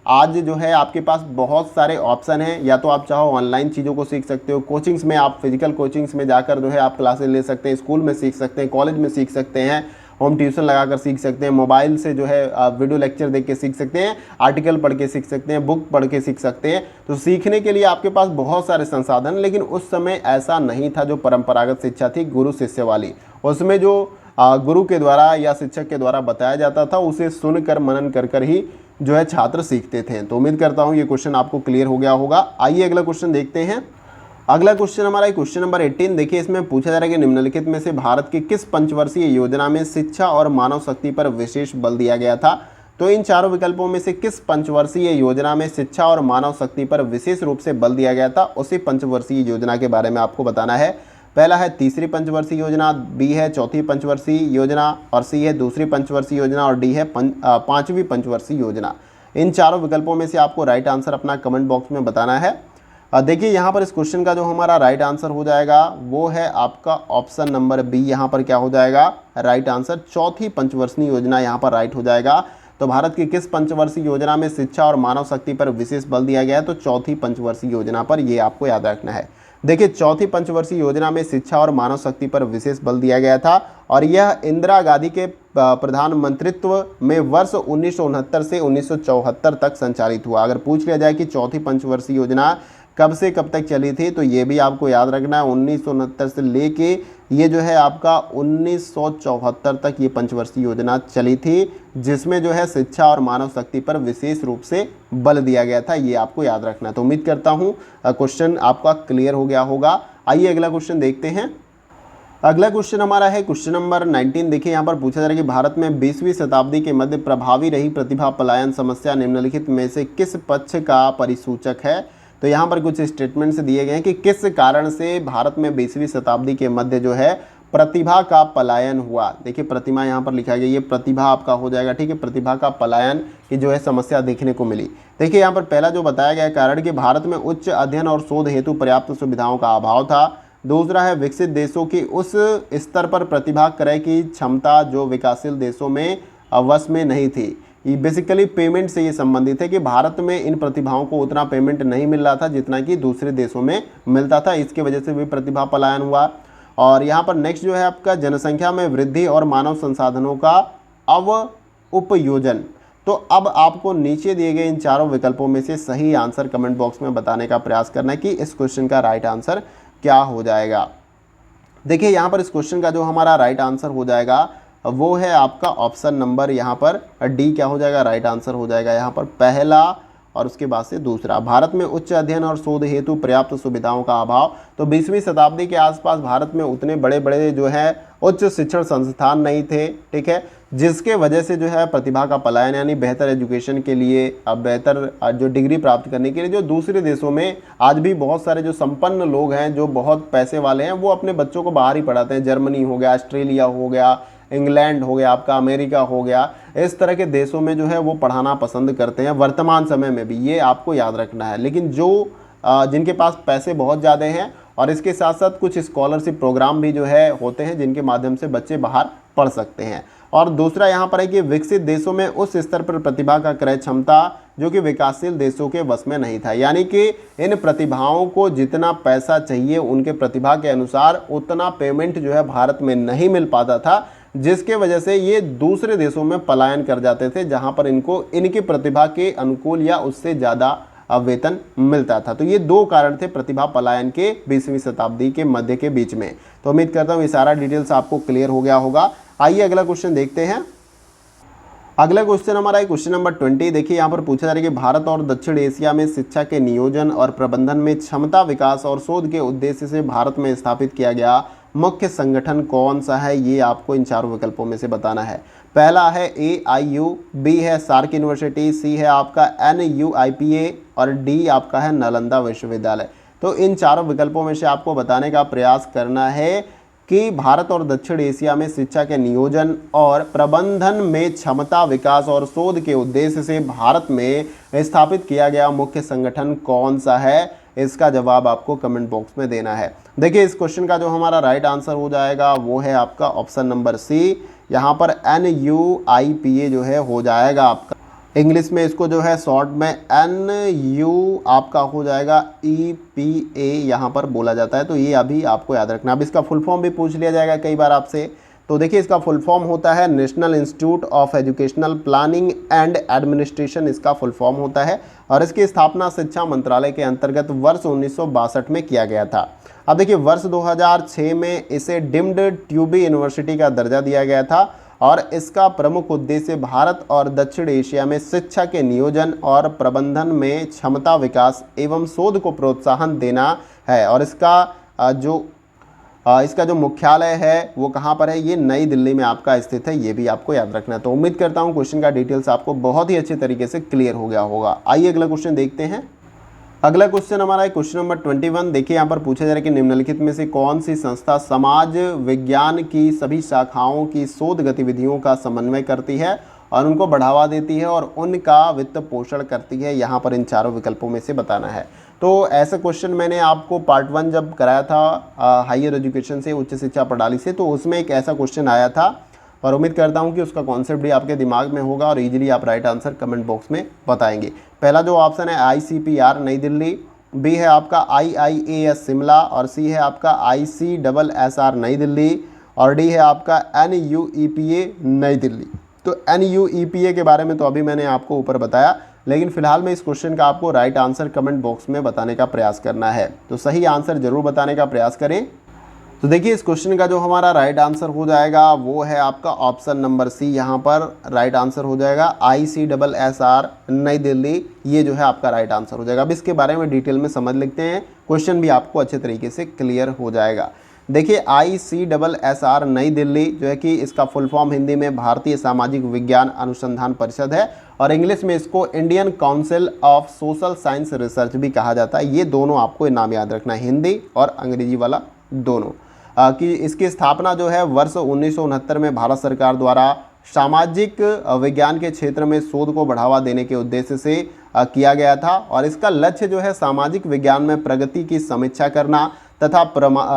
आज जो है आपके पास बहुत सारे ऑप्शन हैं। या तो आप चाहो ऑनलाइन चीज़ों को सीख सकते हो, कोचिंग्स में आप फिजिकल कोचिंग्स में जाकर जो है आप क्लासेस ले सकते हैं, स्कूल में सीख सकते हैं, कॉलेज में सीख सकते हैं, होम ट्यूशन लगाकर सीख सकते हैं, मोबाइल से जो है वीडियो लेक्चर देख के सीख सकते हैं, आर्टिकल पढ़ के सीख सकते हैं, बुक पढ़ के सीख सकते हैं। तो सीखने के लिए आपके पास बहुत सारे संसाधन, लेकिन उस समय ऐसा नहीं था जो परंपरागत शिक्षा थी गुरु शिष्य वाली। उसमें जो गुरु के द्वारा या शिक्षक के द्वारा बताया जाता था उसे सुनकर मनन कर ही जो है छात्र सीखते थे। तो उम्मीद करता हूँ ये क्वेश्चन आपको क्लियर हो गया होगा। आइए अगला क्वेश्चन देखते हैं। अगला क्वेश्चन हमारा क्वेश्चन नंबर 18। देखिए, इसमें पूछा जा रहा है कि निम्नलिखित में से भारत की किस पंचवर्षीय योजना में शिक्षा और मानव शक्ति पर विशेष बल दिया गया था? तो इन चारों विकल्पों में से किस पंचवर्षीय योजना में शिक्षा और मानव शक्ति पर विशेष रूप से बल दिया गया था, उसी पंचवर्षीय योजना के बारे में आपको बताना है। पहला है तीसरी पंचवर्षीय योजना, बी है चौथी पंचवर्षीय योजना, और सी है दूसरी पंचवर्षीय योजना, और डी है पांचवी पंचवर्षीय योजना। इन चारों विकल्पों में से आपको राइट आंसर अपना कमेंट बॉक्स में बताना है। देखिए, यहाँ पर इस क्वेश्चन का जो हमारा राइट आंसर हो जाएगा वो है आपका ऑप्शन नंबर बी। यहाँ पर क्या हो जाएगा राइट आंसर, चौथी पंचवर्षीय योजना यहाँ पर राइट हो जाएगा। तो भारत की किस पंचवर्षीय योजना में शिक्षा और मानव शक्ति पर विशेष बल दिया गया है? तो चौथी पंचवर्षीय योजना पर, ये आपको याद रखना है। देखिए, चौथी पंचवर्षीय योजना में शिक्षा और मानव शक्ति पर विशेष बल दिया गया था, और यह इंदिरा गांधी के प्रधानमंत्रित्व में वर्ष 1969 से 1974 तक संचालित हुआ। अगर पूछ लिया जाए कि चौथी पंचवर्षीय योजना कब से कब तक चली थी, तो ये भी आपको याद रखना है, 1969 से लेके ये जो है आपका 1974 तक ये पंचवर्षीय योजना चली थी, जिसमें जो है शिक्षा और मानव शक्ति पर विशेष रूप से बल दिया गया था। ये आपको याद रखना है। तो उम्मीद करता हूँ क्वेश्चन आपका क्लियर हो गया होगा। आइए अगला क्वेश्चन देखते हैं। अगला क्वेश्चन हमारा है क्वेश्चन नंबर 19। देखिए, यहाँ पर पूछा जा रहा है कि भारत में 20वीं शताब्दी के मध्य प्रभावी रही प्रतिभा पलायन समस्या निम्नलिखित में से किस पक्ष का परिसूचक है? तो यहाँ पर कुछ स्टेटमेंट्स दिए गए हैं कि किस कारण से भारत में 20वीं शताब्दी के मध्य जो है प्रतिभा का पलायन हुआ। देखिए, प्रतिभा यहाँ पर लिखा गया, ये प्रतिभा आपका हो जाएगा, ठीक है। प्रतिभा का पलायन की जो है समस्या देखने को मिली। देखिए, यहाँ पर पहला जो बताया गया कारण कि भारत में उच्च अध्ययन और शोध हेतु पर्याप्त सुविधाओं का अभाव था। दूसरा है विकसित देशों की उस स्तर पर प्रतिभा क्रय की क्षमता जो विकासशील देशों में वश में नहीं थी। ये बेसिकली पेमेंट से ये संबंधित है कि भारत में इन प्रतिभाओं को उतना पेमेंट नहीं मिल रहा था जितना कि दूसरे देशों में मिलता था, इसके वजह से भी प्रतिभा पलायन हुआ। और यहाँ पर नेक्स्ट जो है आपका जनसंख्या में वृद्धि और मानव संसाधनों का उपयोजन। तो अब आपको नीचे दिए गए इन चारों विकल्पों में से सही आंसर कमेंट बॉक्स में बताने का प्रयास करना है कि इस क्वेश्चन का राइट आंसर क्या हो जाएगा। देखिए, यहाँ पर इस क्वेश्चन का जो हमारा राइट आंसर हो जाएगा वो है आपका ऑप्शन नंबर यहाँ पर डी क्या हो जाएगा राइट आंसर हो जाएगा यहाँ पर पहला, और उसके बाद से दूसरा। भारत में उच्च अध्ययन और शोध हेतु पर्याप्त सुविधाओं का अभाव। तो 20वीं शताब्दी के आसपास भारत में उतने बड़े बड़े जो है उच्च शिक्षण संस्थान नहीं थे, ठीक है, जिसके वजह से जो है प्रतिभा का पलायन, यानी बेहतर एजुकेशन के लिए, बेहतर जो डिग्री प्राप्त करने के लिए जो दूसरे देशों में आज भी बहुत सारे जो संपन्न लोग हैं, जो बहुत पैसे वाले हैं, वो अपने बच्चों को बाहर ही पढ़ाते हैं। जर्मनी हो गया, ऑस्ट्रेलिया हो गया, इंग्लैंड हो गया, आपका अमेरिका हो गया, इस तरह के देशों में जो है वो पढ़ाना पसंद करते हैं वर्तमान समय में भी, ये आपको याद रखना है। लेकिन जो जिनके पास पैसे बहुत ज़्यादा हैं, और इसके साथ साथ कुछ स्कॉलरशिप प्रोग्राम भी जो है होते हैं जिनके माध्यम से बच्चे बाहर पढ़ सकते हैं। और दूसरा यहाँ पर है कि विकसित देशों में उस स्तर पर प्रतिभा का क्रय क्षमता जो कि विकासशील देशों के वश में नहीं था, यानी कि इन प्रतिभाओं को जितना पैसा चाहिए उनके प्रतिभा के अनुसार उतना पेमेंट जो है भारत में नहीं मिल पाता था, जिसके वजह से ये दूसरे देशों में पलायन कर जाते थे जहां पर इनको इनकी प्रतिभा के अनुकूल या उससे ज़्यादा वेतन मिलता था। तो ये दो कारण थे प्रतिभा पलायन के 20वीं शताब्दी के मध्य के बीच में। तो उम्मीद करता हूँ ये सारा डिटेल्स आपको क्लियर हो गया होगा। आइए अगला क्वेश्चन देखते हैं। अगला क्वेश्चन हमारा है क्वेश्चन नंबर 20। देखिए यहाँ पर पूछा जा रहा है कि भारत और दक्षिण एशिया में शिक्षा के नियोजन और प्रबंधन में क्षमता विकास और शोध के उद्देश्य से भारत में स्थापित किया गया मुख्य संगठन कौन सा है, ये आपको इन चारों विकल्पों में से बताना है। पहला है AIU, बी है सार्क यूनिवर्सिटी, सी है आपका NUIPA और डी आपका है नालंदा विश्वविद्यालय। तो इन चारों विकल्पों में से आपको बताने का प्रयास करना है कि भारत और दक्षिण एशिया में शिक्षा के नियोजन और प्रबंधन में क्षमता विकास और शोध के उद्देश्य से भारत में स्थापित किया गया मुख्य संगठन कौन सा है। इसका जवाब आपको कमेंट बॉक्स में देना है। देखिए इस क्वेश्चन का जो हमारा राइट आंसर हो जाएगा वो है आपका ऑप्शन नंबर सी। यहाँ पर NUIPA जो है हो जाएगा आपका। इंग्लिश में इसको जो है शॉर्ट में NU आपका हो जाएगा EPA यहाँ पर बोला जाता है। तो ये अभी आपको याद रखना। अब इसका फुल फॉर्म भी पूछ लिया जाएगा कई बार आपसे। तो देखिए इसका फुल फॉर्म होता है national institute of educational planning and administration, इसका फुल फॉर्म होता है। और इसकी स्थापना शिक्षा मंत्रालय के अंतर्गत वर्ष 1962 में किया गया था। अब देखिए वर्ष 2006 में इसे डीम्ड ट्यूबी यूनिवर्सिटी का दर्जा दिया गया था और इसका प्रमुख उद्देश्य भारत और दक्षिण एशिया में शिक्षा के नियोजन और प्रबंधन में क्षमता विकास एवं शोध को प्रोत्साहन देना है। और इसका जो मुख्यालय है वो कहाँ पर है, ये नई दिल्ली में आपका स्थित है। ये भी आपको याद रखना है। तो उम्मीद करता हूँ क्वेश्चन का डिटेल्स आपको बहुत ही अच्छे तरीके से क्लियर हो गया होगा। आइए अगला क्वेश्चन देखते हैं। अगला क्वेश्चन हमारा है क्वेश्चन नंबर 21। देखिए यहाँ पर पूछा जा रहा है कि निम्नलिखित में से कौन सी संस्था समाज विज्ञान की सभी शाखाओं की शोध गतिविधियों का समन्वय करती है और उनको बढ़ावा देती है और उनका वित्त पोषण करती है। यहाँ पर इन चारों विकल्पों में से बताना है। तो ऐसा क्वेश्चन मैंने आपको पार्ट 1 जब कराया था हायर एजुकेशन से, उच्च शिक्षा प्रणाली से, तो उसमें एक ऐसा क्वेश्चन आया था और उम्मीद करता हूं कि उसका कॉन्सेप्ट भी आपके दिमाग में होगा और इजीली आप राइट आंसर कमेंट बॉक्स में बताएंगे। पहला जो ऑप्शन है ICPR नई दिल्ली, बी है आपका IIAS शिमला और सी है आपका ICSSR नई दिल्ली और डी है आपका NUEPA नई दिल्ली। तो NUEPA के बारे में तो अभी मैंने आपको ऊपर बताया, लेकिन फिलहाल में इस क्वेश्चन का आपको राइट आंसर कमेंट बॉक्स में बताने का प्रयास करना है। तो सही आंसर जरूर बताने का प्रयास करें। तो देखिए इस क्वेश्चन का जो हमारा राइट आंसर हो जाएगा वो है आपका ऑप्शन नंबर सी। यहाँ पर राइट आंसर हो जाएगा ICSSR नई दिल्ली। ये जो है आपका राइट आंसर हो जाएगा। अब इसके बारे में डिटेल में समझ लेते हैं, क्वेश्चन भी आपको अच्छे तरीके से क्लियर हो जाएगा। देखिए ICSSR नई दिल्ली जो है कि इसका फुल फॉर्म हिंदी में भारतीय सामाजिक विज्ञान अनुसंधान परिषद है और इंग्लिश में इसको Indian council of social science research भी कहा जाता है। ये दोनों आपको नाम याद रखना है, हिंदी और अंग्रेजी वाला दोनों। कि इसकी स्थापना जो है वर्ष 1969 में भारत सरकार द्वारा सामाजिक विज्ञान के क्षेत्र में शोध को बढ़ावा देने के उद्देश्य से किया गया था और इसका लक्ष्य जो है सामाजिक विज्ञान में प्रगति की समीक्षा करना तथा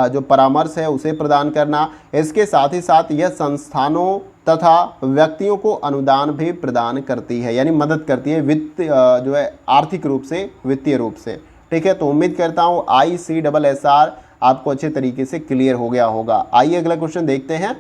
जो परामर्श है उसे प्रदान करना। इसके साथ ही साथ यह संस्थानों तथा व्यक्तियों को अनुदान भी प्रदान करती है, यानी मदद करती है वित्त जो है आर्थिक रूप से, वित्तीय रूप से। ठीक है, तो उम्मीद करता हूँ ICSSR आपको अच्छे तरीके से क्लियर हो गया होगा। आइए अगला क्वेश्चन देखते हैं।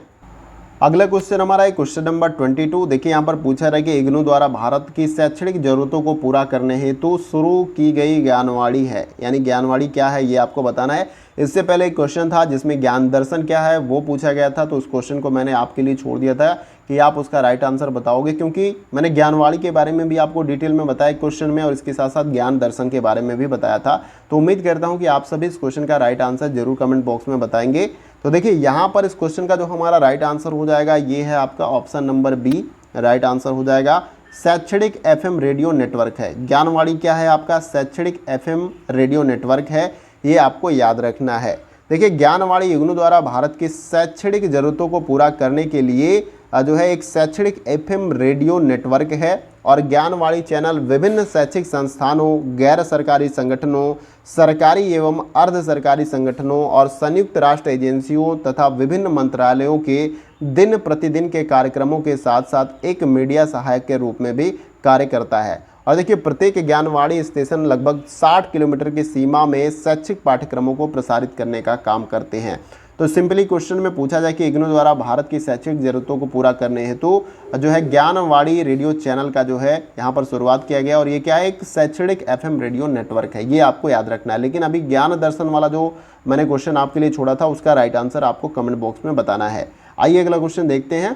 अगला क्वेश्चन हमारा है क्वेश्चन नंबर 22। देखिए यहाँ पर पूछा रहा है कि इग्नू द्वारा भारत की शैक्षणिक जरूरतों को पूरा करने हेतु शुरू की गई ज्ञानवाड़ी है, यानी ज्ञानवाड़ी क्या है ये आपको बताना है। इससे पहले एक क्वेश्चन था जिसमें ज्ञान दर्शन क्या है वो पूछा गया था, तो उस क्वेश्चन को मैंने आपके लिए छोड़ दिया था कि आप उसका राइट आंसर बताओगे, क्योंकि मैंने ज्ञानवाड़ी के बारे में भी आपको डिटेल में बताया क्वेश्चन में और इसके साथ साथ ज्ञान दर्शन के बारे में भी बताया था। तो उम्मीद करता हूँ कि आप सभी इस क्वेश्चन का राइट आंसर जरूर कमेंट बॉक्स में बताएंगे। तो देखिए यहाँ पर इस क्वेश्चन का जो हमारा राइट आंसर हो जाएगा ये है आपका option number B, right answer हो जाएगा। शैक्षणिक FM रेडियो नेटवर्क है। ज्ञानवाड़ी क्या है आपका शैक्षणिक FM रेडियो नेटवर्क है, ये आपको याद रखना है। देखिए ज्ञानवाड़ी इग्नू द्वारा भारत की शैक्षणिक जरूरतों को पूरा करने के लिए जो है एक शैक्षणिक FM रेडियो नेटवर्क है और ज्ञानवाड़ी चैनल विभिन्न शैक्षिक संस्थानों, गैर सरकारी संगठनों, सरकारी एवं अर्ध सरकारी संगठनों और संयुक्त राष्ट्र एजेंसियों तथा विभिन्न मंत्रालयों के दिन प्रतिदिन के कार्यक्रमों के साथ साथ एक मीडिया सहायक के रूप में भी कार्य करता है। और देखिए प्रत्येक ज्ञानवाड़ी स्टेशन लगभग 60 किलोमीटर की सीमा में शैक्षिक पाठ्यक्रमों को प्रसारित करने का काम करते हैं। तो सिंपली क्वेश्चन में पूछा जाए कि इग्नू द्वारा भारत की शैक्षिक जरूरतों को पूरा करने हेतु जो है ज्ञानवाणी रेडियो चैनल का जो है यहाँ पर शुरुआत किया गया, और ये क्या है, एक शैक्षणिक FM रेडियो नेटवर्क है, ये आपको याद रखना है। लेकिन अभी ज्ञान दर्शन वाला जो मैंने क्वेश्चन आपके लिए छोड़ा था उसका राइट आंसर आपको कमेंट बॉक्स में बताना है। आइए अगला क्वेश्चन देखते हैं।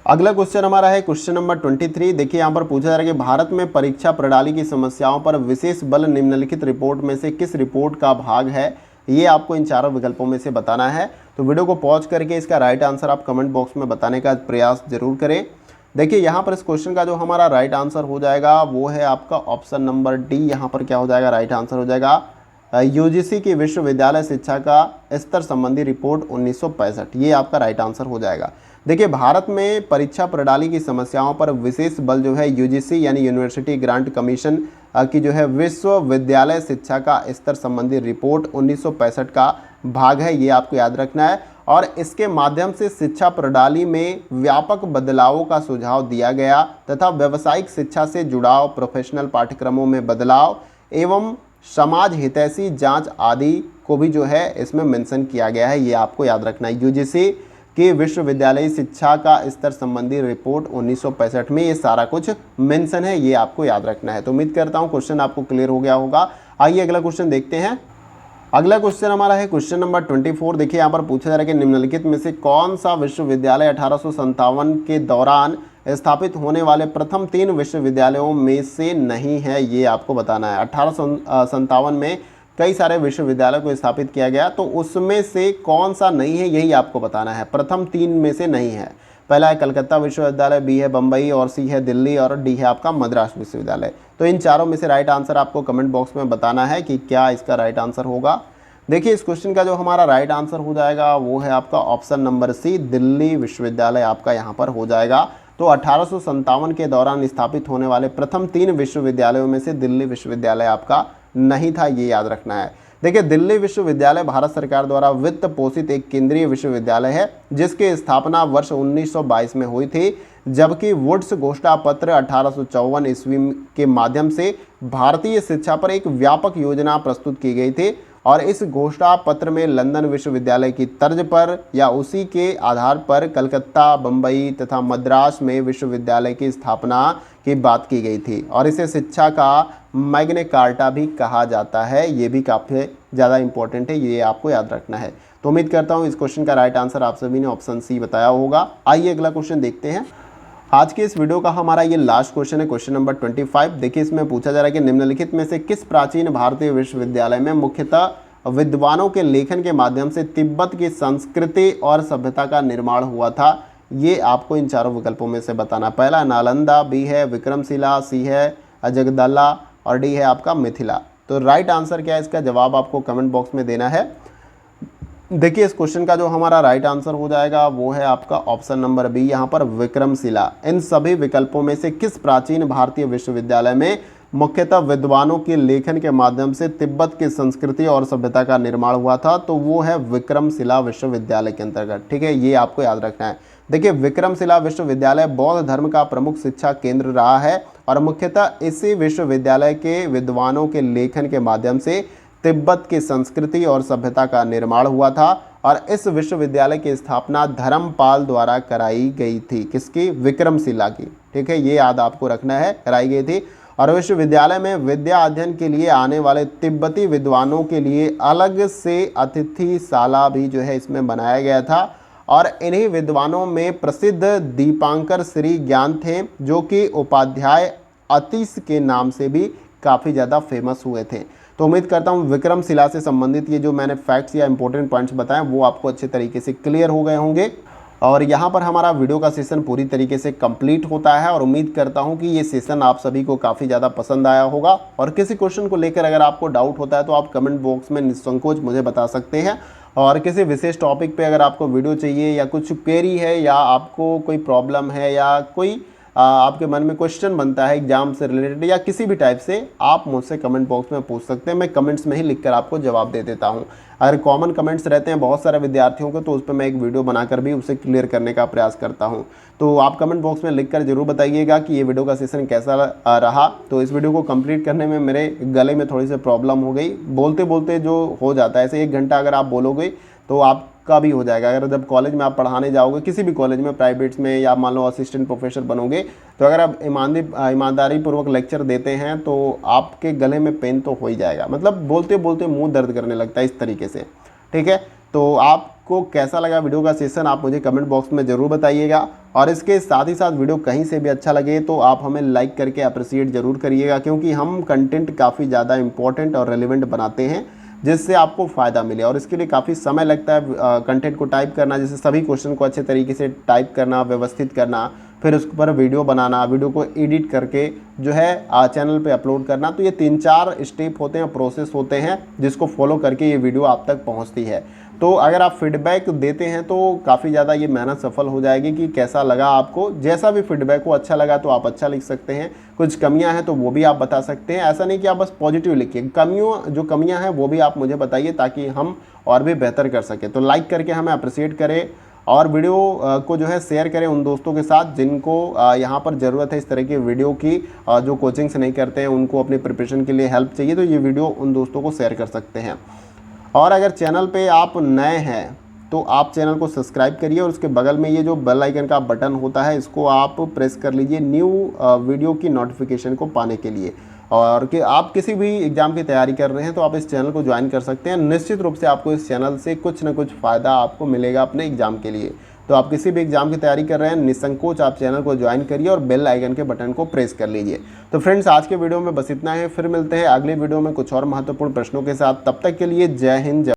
अगला क्वेश्चन हमारा है क्वेश्चन नंबर 23। देखिए यहाँ पर पूछा जा रहा है कि भारत में परीक्षा प्रणाली की समस्याओं पर विशेष बल निम्नलिखित रिपोर्ट में से किस रिपोर्ट का भाग है, ये आपको इन चारों विकल्पों में से बताना है। तो वीडियो को पॉज करके इसका राइट आंसर आप कमेंट बॉक्स में बताने का प्रयास जरूर करें। देखिए यहाँ पर इस क्वेश्चन का जो हमारा राइट आंसर हो जाएगा वो है आपका ऑप्शन नंबर डी। यहाँ पर क्या हो जाएगा, राइट आंसर हो जाएगा UGC की विश्वविद्यालय शिक्षा का स्तर संबंधी रिपोर्ट 1965, ये आपका राइट आंसर हो जाएगा। देखिए भारत में परीक्षा प्रणाली की समस्याओं पर विशेष बल जो है UGC यानी यूनिवर्सिटी ग्रांट कमीशन की जो है विश्वविद्यालय शिक्षा का स्तर संबंधी रिपोर्ट 1965 का भाग है, ये आपको याद रखना है। और इसके माध्यम से शिक्षा प्रणाली में व्यापक बदलावों का सुझाव दिया गया तथा व्यावसायिक शिक्षा से जुड़ाव, प्रोफेशनल पाठ्यक्रमों में बदलाव एवं समाज हितैषी जांच आदि को भी जो है इसमें मेंशन किया गया है, ये आपको याद रखना है। UGC की विश्वविद्यालय शिक्षा का स्तर संबंधी रिपोर्ट 1965 में ये सारा कुछ मेंशन है, ये आपको याद रखना है। तो उम्मीद करता हूँ क्वेश्चन आपको क्लियर हो गया होगा। आइए अगला क्वेश्चन देखते हैं। अगला क्वेश्चन हमारा है क्वेश्चन नंबर 24। देखिए यहाँ पर पूछा जा रहा है कि निम्नलिखित में से कौन सा विश्वविद्यालय 1857 के दौरान स्थापित होने वाले प्रथम 3 विश्वविद्यालयों में से नहीं है, ये आपको बताना है। 1857 में कई सारे विश्वविद्यालयों को स्थापित किया गया, तो उसमें से कौन सा नहीं है यही आपको बताना है। प्रथम 3 में से नहीं है। पहला है कलकत्ता विश्वविद्यालय, बी है बम्बई, और सी है दिल्ली, और डी है आपका मद्रास विश्वविद्यालय। तो इन चारों में से राइट आंसर आपको कमेंट बॉक्स में बताना है कि क्या इसका राइट आंसर होगा। देखिए इस क्वेश्चन का जो हमारा राइट आंसर हो जाएगा वो है आपका ऑप्शन नंबर सी, दिल्ली विश्वविद्यालय आपका यहाँ पर हो जाएगा। तो 1857 के दौरान स्थापित होने वाले प्रथम 3 विश्वविद्यालयों में से दिल्ली विश्वविद्यालय आपका नहीं था, ये याद रखना है। देखिए दिल्ली विश्वविद्यालय भारत सरकार द्वारा वित्त पोषित एक केंद्रीय विश्वविद्यालय है जिसकी स्थापना वर्ष 1922 में हुई थी, जबकि वुड्स घोषणा पत्र 1854 ईस्वी के माध्यम से भारतीय शिक्षा पर एक व्यापक योजना प्रस्तुत की गई थी, और इस घोषणा पत्र में लंदन विश्वविद्यालय की तर्ज पर या उसी के आधार पर कलकत्ता, बम्बई तथा मद्रास में विश्वविद्यालय की स्थापना की बात की गई थी, और इसे शिक्षा का मैग्ना कार्टा भी कहा जाता है। ये भी काफ़ी ज़्यादा इंपॉर्टेंट है, ये आपको याद रखना है। तो उम्मीद करता हूँ इस क्वेश्चन का राइट आंसर आप सभी ने ऑप्शन सी बताया होगा। आइए अगला क्वेश्चन देखते हैं। आज के इस वीडियो का हमारा ये लास्ट क्वेश्चन है, क्वेश्चन नंबर 25। देखिए इसमें पूछा जा रहा है कि निम्नलिखित में से किस प्राचीन भारतीय विश्वविद्यालय में मुख्यतः विद्वानों के लेखन के माध्यम से तिब्बत की संस्कृति और सभ्यता का निर्माण हुआ था, ये आपको इन चारों विकल्पों में से बताना। पहला नालंदा, बी है विक्रमशिला, सी है अजगदला, और डी है आपका मिथिला। तो राइट आंसर क्या है, इसका जवाब आपको कमेंट बॉक्स में देना है। देखिए इस क्वेश्चन का जो हमारा राइट आंसर हो जाएगा वो है आपका ऑप्शन नंबर बी, यहाँ पर विक्रमशिला। इन सभी विकल्पों में से किस प्राचीन भारतीय विश्वविद्यालय में मुख्यतः विद्वानों के लेखन के माध्यम से तिब्बत की संस्कृति और सभ्यता का निर्माण हुआ था, तो वो है विक्रमशिला विश्वविद्यालय के अंतर्गत। ठीक है, ये आपको याद रखना है। देखिए विक्रमशिला विश्वविद्यालय बौद्ध धर्म का प्रमुख शिक्षा केंद्र रहा है, और मुख्यतः इसी विश्वविद्यालय के विद्वानों के लेखन के माध्यम से तिब्बत की संस्कृति और सभ्यता का निर्माण हुआ था, और इस विश्वविद्यालय की स्थापना धर्मपाल द्वारा कराई गई थी। किसकी? विक्रमशिला की। ठीक है, ये याद आपको रखना है, कराई गई थी। और विश्वविद्यालय में विद्या अध्ययन के लिए आने वाले तिब्बती विद्वानों के लिए अलग से अतिथिशाला भी जो है इसमें बनाया गया था, और इन्हीं विद्वानों में प्रसिद्ध दीपांकर श्री ज्ञान थे, जो कि उपाध्याय अतीश के नाम से भी काफ़ी ज़्यादा फेमस हुए थे। तो उम्मीद करता हूँ विक्रमशिला से संबंधित ये जो मैंने फैक्ट्स या इंपॉर्टेंट पॉइंट्स बताए वो आपको अच्छे तरीके से क्लियर हो गए होंगे, और यहाँ पर हमारा वीडियो का सेशन पूरी तरीके से कंप्लीट होता है। और उम्मीद करता हूँ कि ये सेशन आप सभी को काफ़ी ज़्यादा पसंद आया होगा। और किसी क्वेश्चन को लेकर अगर आपको डाउट होता है तो आप कमेंट बॉक्स में निसंकोच मुझे बता सकते हैं, और किसी विशेष टॉपिक पे अगर आपको वीडियो चाहिए या कुछ क्वेरी है या आपको कोई प्रॉब्लम है या कोई आपके मन में क्वेश्चन बनता है एग्जाम से रिलेटेड या किसी भी टाइप से, आप मुझसे कमेंट बॉक्स में पूछ सकते हैं। मैं कमेंट्स में ही लिखकर आपको जवाब दे देता हूं। अगर कॉमन कमेंट्स रहते हैं बहुत सारे विद्यार्थियों को तो उस पर मैं एक वीडियो बनाकर भी उसे क्लियर करने का प्रयास करता हूं। तो आप कमेंट बॉक्स में लिखकर जरूर बताइएगा कि ये वीडियो का सेशन कैसा रहा। तो इस वीडियो को कंप्लीट करने में मेरे गले में थोड़ी सी प्रॉब्लम हो गई, बोलते बोलते जो हो जाता है, ऐसे 1 घंटा अगर आप बोलोगे तो आप आपका भी हो जाएगा। अगर जब कॉलेज में आप पढ़ाने जाओगे, किसी भी कॉलेज में, प्राइवेट्स में, या मान लो असिस्टेंट प्रोफेसर बनोगे, तो अगर आप ईमानदारी पूर्वक लेक्चर देते हैं तो आपके गले में पेन तो हो ही जाएगा, मतलब बोलते बोलते मुंह दर्द करने लगता है इस तरीके से। ठीक है, तो आपको कैसा लगा वीडियो का सेशन आप मुझे कमेंट बॉक्स में ज़रूर बताइएगा। और इसके साथ ही साथ वीडियो कहीं से भी अच्छा लगे तो आप हमें लाइक करके अप्रिशिएट ज़रूर करिएगा, क्योंकि हम कंटेंट काफ़ी ज़्यादा इंपॉर्टेंट और रेलिवेंट बनाते हैं जिससे आपको फ़ायदा मिले। और इसके लिए काफ़ी समय लगता है कंटेंट को टाइप करना, जैसे सभी क्वेश्चन को अच्छे तरीके से टाइप करना, व्यवस्थित करना, फिर उस पर वीडियो बनाना, वीडियो को एडिट करके जो है चैनल पे अपलोड करना। तो ये 3-4 स्टेप होते हैं, प्रोसेस होते हैं, जिसको फॉलो करके ये वीडियो आप तक पहुंचती है। तो अगर आप फीडबैक देते हैं तो काफ़ी ज़्यादा ये मेहनत सफल हो जाएगी कि कैसा लगा आपको। जैसा भी फीडबैक हो, अच्छा लगा तो आप अच्छा लिख सकते हैं, कुछ कमियां हैं तो वो भी आप बता सकते हैं। ऐसा नहीं कि आप बस पॉजिटिव लिखिए, जो कमियां हैं वो भी आप मुझे बताइए ताकि हम और भी बेहतर कर सकें। तो लाइक करके हमें अप्रिशिएट करें और वीडियो को जो है शेयर करें उन दोस्तों के साथ जिनको यहाँ पर ज़रूरत है इस तरह की वीडियो की, जो कोचिंग से नहीं करते हैं, उनको अपनी प्रिपरेशन के लिए हेल्प चाहिए, तो ये वीडियो उन दोस्तों को शेयर कर सकते हैं। और अगर चैनल पे आप नए हैं तो आप चैनल को सब्सक्राइब करिए और उसके बगल में ये जो बेल आइकन का बटन होता है इसको आप प्रेस कर लीजिए न्यू वीडियो की नोटिफिकेशन को पाने के लिए। और कि आप किसी भी एग्ज़ाम की तैयारी कर रहे हैं तो आप इस चैनल को ज्वाइन कर सकते हैं। निश्चित रूप से आपको इस चैनल से कुछ ना कुछ फ़ायदा आपको मिलेगा अपने एग्ज़ाम के लिए। तो आप किसी भी एग्ज़ाम की तैयारी कर रहे हैं, निसंकोच आप चैनल को ज्वाइन करिए और बेल आइकन के बटन को प्रेस कर लीजिए। तो फ्रेंड्स, आज के वीडियो में बस इतना है, फिर मिलते हैं अगले वीडियो में कुछ और महत्वपूर्ण प्रश्नों के साथ। तब तक के लिए जय हिंद।